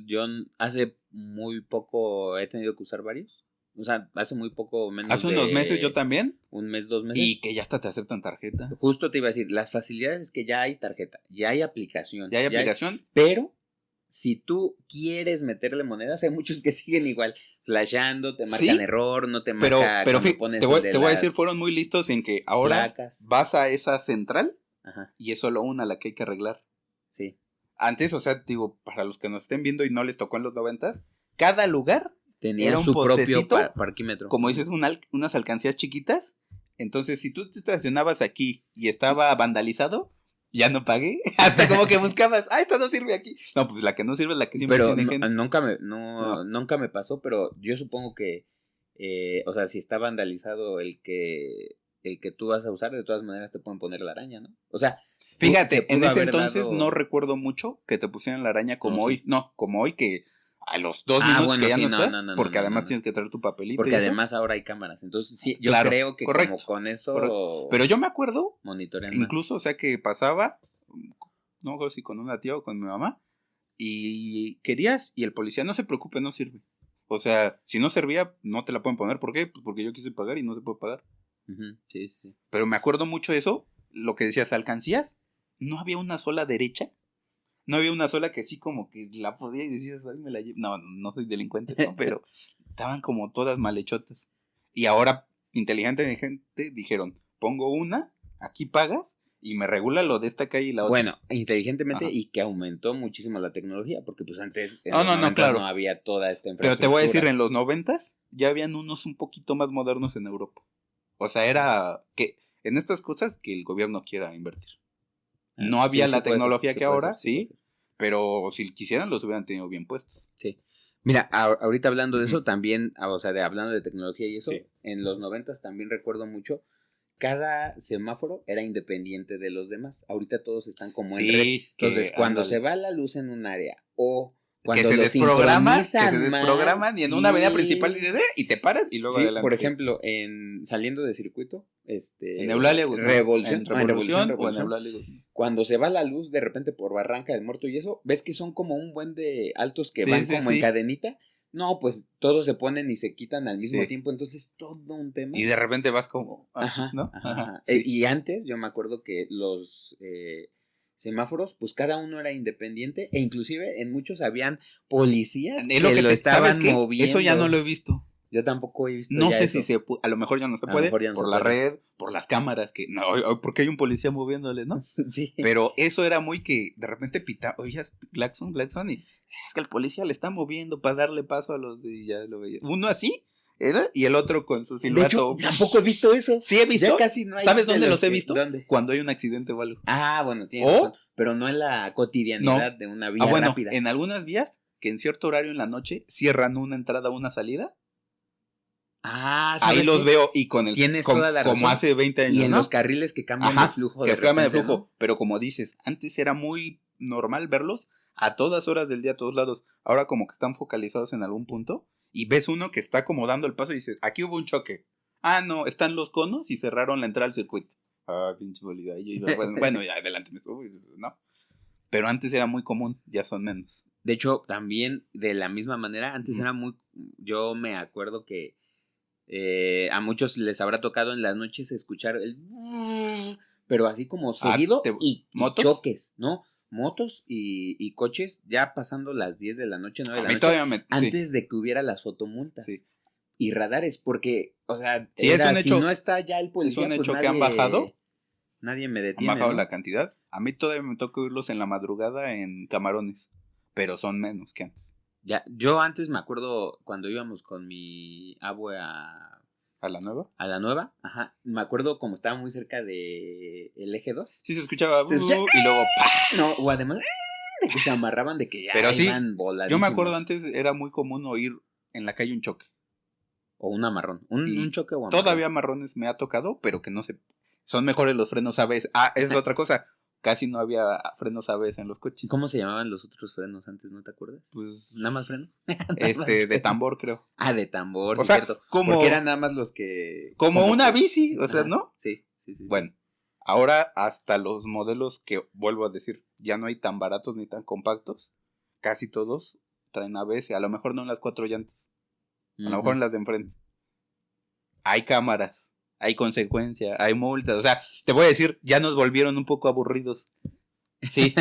yo hace muy poco he tenido que usar varios. O sea, hace muy poco, menos Hace unos meses yo también, un mes, 2 meses. y que ya hasta te aceptan tarjeta. Justo te iba a decir, las facilidades es que ya hay tarjeta, ya hay aplicación. Ya hay aplicación. Pero si tú quieres meterle monedas, hay muchos que siguen igual, flasheando, te marcan Sí, error, no te Pero marca cuando fíjate, pones te voy el de a decir, las fueron muy listos en que ahora placas. vas a esa central Ajá, y es solo una la que hay que arreglar. sí. Antes, o sea, digo, para los que nos estén viendo y no les tocó en los 90s, cada lugar Tenía era un su propio postecito, parquímetro. como dices, unas alcancías chiquitas. Entonces, si tú te estacionabas aquí y estaba vandalizado, ya no pagué. Hasta como que buscabas, esta no sirve aquí. No, pues la que no sirve es la que siempre Pero tiene gente. nunca me pasó, pero yo supongo que, o sea, si está vandalizado el que tú vas a usar, de todas maneras te pueden poner la araña, ¿no? O sea, se Fíjate, pudo en ese haber entonces dado- no recuerdo mucho que te pusieran la araña como No, hoy. sí. No, como hoy que a los 2 Ah, minutos bueno, que ya sí, no no, estás, no, porque no, además no. tienes que traer tu papelito. Porque y eso. además ahora hay cámaras. Entonces, sí, yo Claro, creo que correcto, como con eso correcto. Pero yo me acuerdo, monitorean incluso, o sea, que pasaba, no me acuerdo si con una tía o con mi mamá, y querías, y el policía, no se preocupe, no sirve. O sea, si no servía, no te la pueden poner. ¿Por qué? Pues porque yo quise pagar y no se puede pagar. más. Ujú, sí. Pero me acuerdo mucho de eso, lo que decías, alcancías, no había una sola derecha. No había una sola que sí como que la podía y decías, ay, me la llevo. No, no soy delincuente, ¿no? Pero estaban como todas malhechotas. Y ahora, inteligentemente, dijeron, pongo una, aquí pagas, y me regula lo de esta calle y la otra. Bueno, inteligentemente Ajá. y que aumentó muchísimo la tecnología, porque pues antes en No, los no, 90s claro. no había toda esta Pero infraestructura. te voy a decir, en los 90s ya habían unos un poquito más modernos en Europa. O sea, era que en estas cosas que el gobierno quiera invertir. No Sí, había sí la puede ser, tecnología sí que puede ahora, ser, sí puede sí, ser. pero si quisieran los hubieran tenido bien puestos. Sí. Mira, ahorita hablando de Ujú. eso, también, o sea, hablando de tecnología y eso, Sí. en los 90s también recuerdo mucho, cada semáforo era independiente de los demás. Ahorita todos están como en red. Sí, Entonces, que cuando ándale. se va la luz en un área o Que cuando se lo desprograman, sincronizan mal, y en una avenida principal sí. dices, y te paras y luego Sí, adelante. por Sí. ejemplo, saliendo de circuito, En Eulalia Guzmán, Revolución, en Revolución o en Revolución, Eulalia Guzmán. cuando se va la luz de repente por Barranca del Muerto y eso, ves que son como un buen de altos que Sí, van sí, como en sí. cadenita. No, pues todos se ponen y se quitan al mismo Sí. tiempo, entonces todo un tema. Y de repente vas como, Ajá, ¿no? ajá, Ajá, ajá. sí. Y antes yo me acuerdo que los semáforos, pues cada uno era independiente e inclusive en muchos habían policías Es lo que que lo ¿sabes estaban qué? moviendo. Eso ya no lo he visto. Yo tampoco he visto No ya sé eso. si a lo mejor ya no se A lo puede, mejor ya no por se la puede. red, por las cámaras, que no, porque hay un policía moviéndole, ¿no? Sí. Pero eso era muy que de repente oías claxon, y es que el policía le está moviendo para darle paso a los y ya lo veía. Uno así era y el otro con su silbato. De hecho, tampoco he visto eso. Sí he visto. Ya casi no hay. ¿Sabes de dónde los he que- visto? ¿Dónde? Cuando hay un accidente o algo. Ah, bueno, tienes O- razón. Pero no en la cotidianidad de una vía bueno, rápida. en algunas vías que en cierto horario en la noche cierran una entrada o una salida. Ah, Ahí ¿sabes los qué? veo y con el Tienes como, toda la como razón. hace 20 años, Y en ¿no? los carriles que cambian Ajá, de flujo que de cambian de repente, flujo, ¿no? pero como dices, antes era muy normal verlos a todas horas del día, a todos lados. Ahora como que están focalizados en algún punto y ves uno que está como dando el paso y dices, aquí hubo un choque. Ah, no, están los conos y cerraron la entrada al circuito. Ah, pinche bolígrafo. Yo iba, bueno, ya adelante me subo, ¿no? Pero antes era muy común, ya son menos. De hecho, también de la misma manera, antes Ujú. era muy. Yo me acuerdo que a muchos les habrá tocado en las noches escuchar el. Pero así como seguido y ¿motos? choques, ¿no? Motos y coches ya pasando las 10 de la noche, 9 de A la mí noche, todavía me... Sí, antes de que hubiera las fotomultas. sí. Y radares, porque, o sea, Sí, es un si hecho- no está ya el policía, un hecho pues que han bajado. nadie me Han detiene, bajado ¿no? la cantidad. A mí todavía me toca oírlos en la madrugada en Camarones, pero son menos que antes. Ya, yo antes me acuerdo cuando íbamos con mi abue a ¿A la nueva? la nueva, ajá, me acuerdo como estaba muy cerca de el eje 2. Sí, se escuchaba. Se escucha- Y luego ¡pah! No, o además de que se amarraban de que ya Pero sí, iban yo voladísimos. me acuerdo antes era muy común oír en la calle un choque. O un amarrón, un Y choque o amarrón. Todavía marrones me ha tocado, pero que no sé. Son mejores los frenos ABS. Ah, esa es otra cosa. Casi no había frenos ABS en los coches. ¿Cómo se llamaban los otros frenos antes, no te acuerdas? Pues ¿Nada más frenos? de tambor, creo. Ah, de tambor, O sí, sea, cierto. como- Porque eran nada más los que... Como una que- bici, o sea, Ajá, ¿no? Sí, sí, sí. Bueno, ahora hasta los modelos que, vuelvo a decir, ya no hay tan baratos ni tan compactos. Casi todos traen ABS. A lo mejor no en las 4 llantas. A lo mejor en las de enfrente. Hay cámaras, hay consecuencia, hay multas. O sea, te voy a decir, ya nos volvieron un poco aburridos. Sí.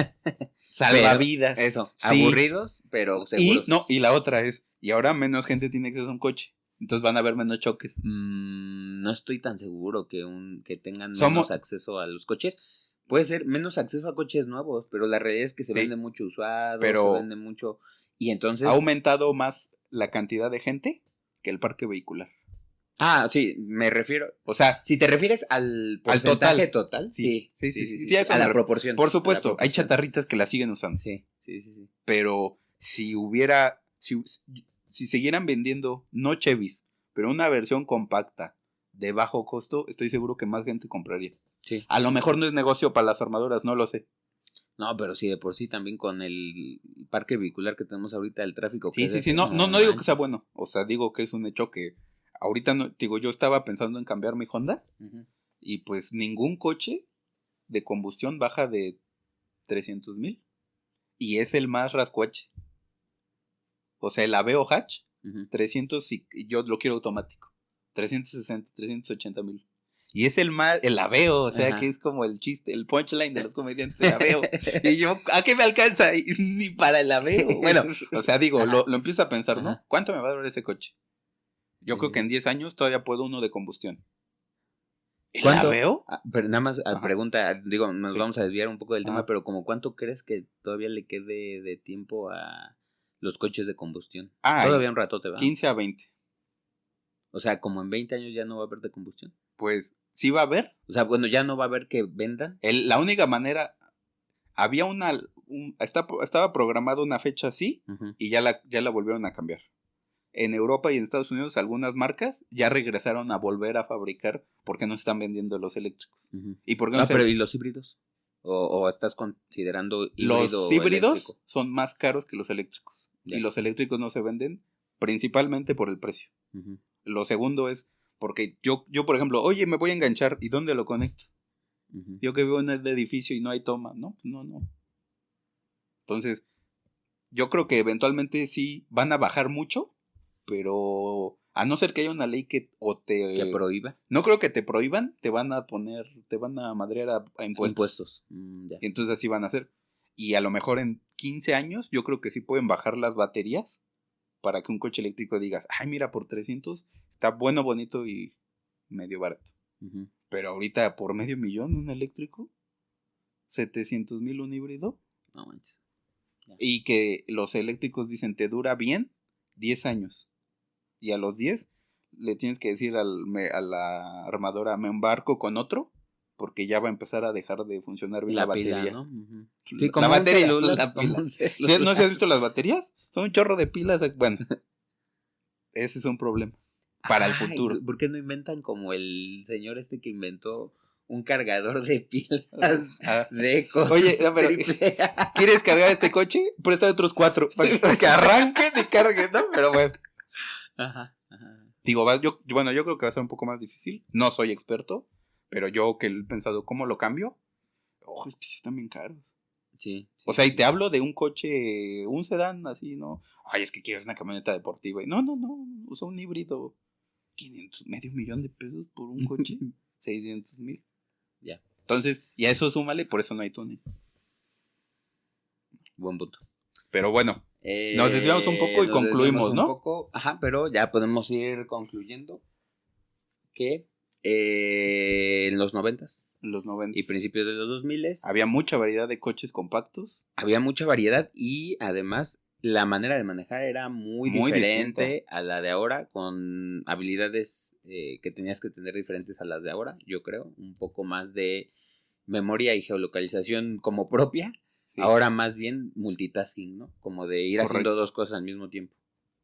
Salvavidas. Eso, Sí. aburridos, pero seguros. Y la otra es, y ahora menos gente tiene acceso a un coche. Entonces van a haber menos choques. No estoy tan seguro que tengan Somos- menos acceso a los coches. Puede ser menos acceso a coches nuevos, pero la realidad es que se Sí. vende mucho usado, Pero- se vende mucho. Y entonces. Ha aumentado más la cantidad de gente que el parque vehicular. Ah, sí, me refiero. O sea, Si te refieres al porcentaje total, sí. Sí, a eso a me la refiero. proporción. Por a la supuesto, hay proporción. chatarritas que la siguen usando. Sí, sí, sí, sí. Pero si hubiera, si siguieran vendiendo, no Chevys, pero una versión compacta de bajo costo, estoy seguro que más gente compraría. Sí. A lo mejor no es negocio para las armadoras, no lo sé. No, pero sí, de por sí también con el parque vehicular que tenemos ahorita, el tráfico que Sí, es sí, ese, no digo que sea manches. bueno. O sea, digo que es un hecho que ahorita no, digo, yo estaba pensando en cambiar mi Honda Ujú. y pues ningún coche de combustión baja de 300,000 y es el más rascuache. O sea, el Aveo Hatch, Ujú. 300 y yo lo quiero automático. 360, 380,000. Y es el Aveo, o sea, Ajá. que es como el chiste, el punchline de los comediantes, el Aveo. Y yo, ¿a qué me alcanza? Y ni para el Aveo. Bueno, o sea, digo, Ajá. lo empiezo a pensar, ¿no? Ajá. ¿Cuánto me va a durar ese coche? Yo creo que en 10 años todavía puedo uno de combustión. ¿El ¿Cuánto? Aveo? Pero nada más Ajá. pregunta, digo, nos Sí. vamos a desviar un poco del tema, Ajá. pero como ¿cuánto crees que todavía le quede de tiempo a los coches de combustión? Ah, Todavía un ratote, ¿va? 15 a 20. O sea, como en 20 años ya no va a haber de combustión. Pues sí va a haber. O sea, bueno, ya no va a haber que vendan. La única manera, había estaba programada una fecha así y ya la volvieron a cambiar. En Europa y en Estados Unidos algunas marcas ya regresaron a volver a fabricar porque no están vendiendo los eléctricos. ¿Y por qué no pero ¿y los híbridos? ¿O estás considerando híbrido? Los híbridos eléctrico? Son más caros que los eléctricos. Ya. Y los eléctricos no se venden principalmente por el precio. Lo segundo es porque yo, por ejemplo, oye, me voy a enganchar, ¿y dónde lo conecto? Yo que vivo en el edificio y no hay toma, no. Entonces, yo creo que eventualmente sí van a bajar mucho, pero a no ser que haya una ley que ¿Que prohíba? No creo que te prohíban, te van a madrear a impuestos. Ya. Y entonces así van a hacer. Y a lo mejor en 15 años yo creo que sí pueden bajar las baterías para que un coche eléctrico digas, ay, mira, por 300 está bueno, bonito y medio barato. Pero ahorita por $500,000 un eléctrico, 700,000 un híbrido. No manches. Y que los eléctricos dicen, te dura bien 10 años. Y a los 10 le tienes que decir a la armadora, me embarco con otro, porque ya va a empezar a dejar de funcionar bien la batería. Pila, ¿no? Sí, como la batería, la pila. ¿No se has visto las baterías? Son un chorro de pilas. Bueno, ese es un problema para el futuro. ¿Por qué no inventan como el señor que inventó un cargador de pilas de eco? Oye, no, pero ¿quieres cargar este coche? Presta otros 4 para que arranquen y carguen, ¿no? Pero bueno. Ajá. Digo, yo creo que va a ser un poco más difícil. No soy experto, pero yo que he pensado, ¿cómo lo cambio? Es que sí están bien caros. Sí. O sea, y te hablo de un coche, un sedán así, ¿no? Ay, es que quieres una camioneta deportiva. Y no, usa un híbrido. 500, $500,000 por un coche. 600,000. Ya. Entonces, y a eso súmale, por eso no hay túnel. Buen punto. Pero bueno, nos desviamos un poco y concluimos, ¿no? Pero ya podemos ir concluyendo que en los 90s y principios de los 2000s había mucha variedad de coches compactos. Había mucha variedad y además la manera de manejar era muy diferente distinta a la de ahora, con habilidades que tenías que tener diferentes a las de ahora, yo creo. Un poco más de memoria y geolocalización como propia. Sí. Ahora más bien multitasking, ¿no? Como de ir haciendo dos cosas al mismo tiempo.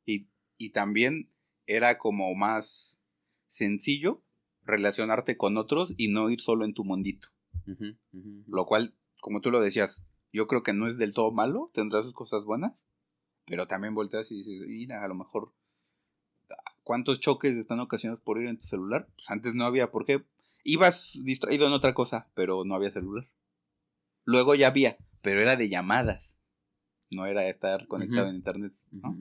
Y también era como más sencillo relacionarte con otros y no ir solo en tu mundito. Lo cual, como tú lo decías, yo creo que no es del todo malo, tendrá sus cosas buenas, pero también volteas y dices, mira, a lo mejor, ¿cuántos choques están ocasionados por ir en tu celular? Pues antes no había, ¿por qué? Ibas distraído en otra cosa, pero no había celular. Luego ya había, pero era de llamadas, no era estar conectado en internet, ¿no?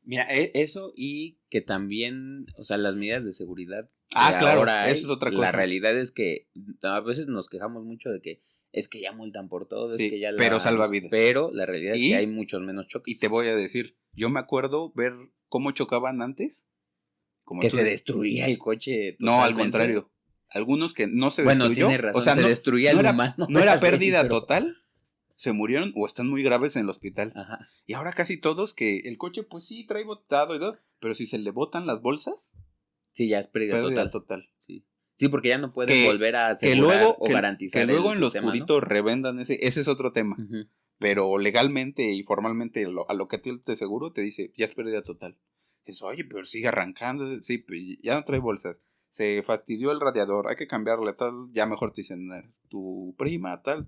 Mira, eso y que también, o sea, las medidas de seguridad. Claro, eso es otra cosa. La realidad es que a veces nos quejamos mucho de que es que ya multan por todo, sí, es que ya pero salva vidas. Pero la realidad es que hay muchos menos choques. Y te voy a decir, yo me acuerdo ver cómo chocaban antes. Como que se destruía el coche. Totalmente. No, al contrario. Algunos que no se destruyó. Bueno, tienes razón, o sea, se destruía el humano. No era pérdida total. Se murieron o están muy graves en el hospital. Ajá. Y ahora casi todos que el coche, pues sí, trae botado y todo, pero si se le botan las bolsas, sí, ya es pérdida total. Sí, porque ya no pueden volver a asegurar o garantizar. Que luego en los oscurito, ¿no? Revendan ese es otro tema. Pero legalmente y formalmente a lo que a ti te seguro te dice, ya es pérdida total. Dices, oye, pero sigue arrancando, sí, pues ya no trae bolsas. Se fastidió el radiador, hay que cambiarle tal, ya mejor te dicen, tu prima, tal,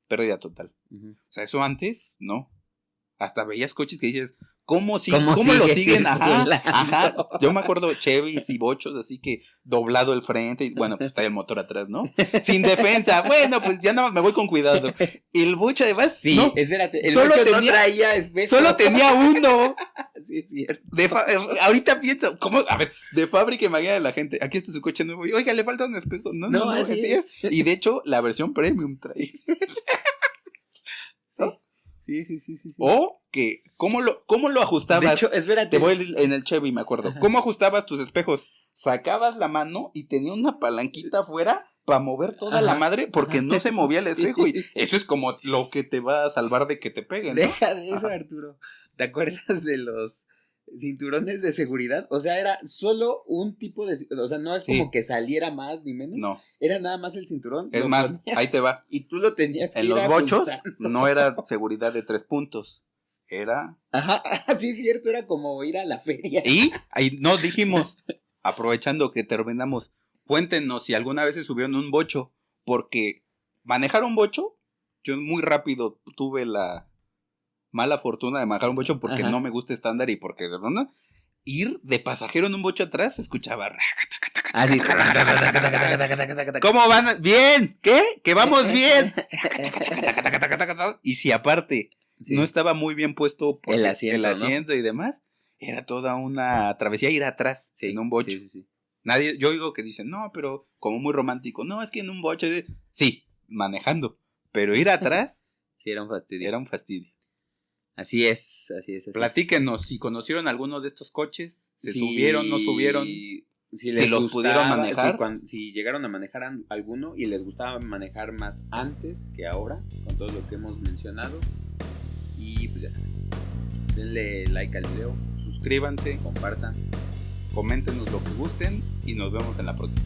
pérdida total. O sea, eso antes, no. Hasta veías coches que dices, ¿cómo lo siguen? Ajá. Yo me acuerdo Chevys y bochos, así que doblado el frente, y bueno, pues está el motor atrás, ¿no? Sin defensa. Bueno, pues ya nada más me voy con cuidado. Y el bocho además, sí, no, espérate, el bocho no traía espejo. Solo tenía uno. Sí, es cierto. Ahorita pienso, ¿cómo? A ver, de fábrica, imagina la gente, aquí está su coche nuevo, y oiga, le falta un espejo. No, así es. Y de hecho, la versión premium trae. Sí. O que, ¿cómo lo ajustabas? De hecho, espérate. Te voy en el Chevy, me acuerdo. Ajá. ¿Cómo ajustabas tus espejos? Sacabas la mano y tenía una palanquita afuera para mover toda la madre porque no se movía el espejo. Y eso es como lo que te va a salvar de que te peguen, ¿no? Deja de eso, Arturo. ¿Te acuerdas de cinturones de seguridad. O sea, era solo un tipo de... O sea, no es como que saliera más ni menos. No. Era nada más el cinturón. Es más, ahí te va. Y tú lo tenías que en ir los bochos ajustando. no era seguridad de 3 puntos. Era... Ajá, sí es cierto, era como ir a la feria. Y ahí nos dijimos, aprovechando que terminamos, cuéntenos si alguna vez se subieron un bocho, porque manejar un bocho, yo muy rápido tuve la mala fortuna de manejar un bocho porque no me gusta estándar y porque ¿no? Ir de pasajero en un bocho atrás se escuchaba. Así. ¿Cómo van? Bien, ¿qué? Que vamos bien. Y si aparte no estaba muy bien puesto el asiento, y demás, era toda una travesía ir atrás en un bocho. Sí. Nadie, yo digo que dicen, no, pero como muy romántico. No, es que en un bocho, sí, manejando, pero ir atrás, sí, era un fastidio. Era un fastidio. Así es. Platíquenos si conocieron alguno de estos coches, se subieron, no subieron, si los gustaba, pudieron manejar. Si llegaron a manejar alguno y les gustaba manejar más antes que ahora, con todo lo que hemos mencionado. Y pues ya saben, denle like al video, suscríbanse, compartan, coméntenos lo que gusten y nos vemos en la próxima.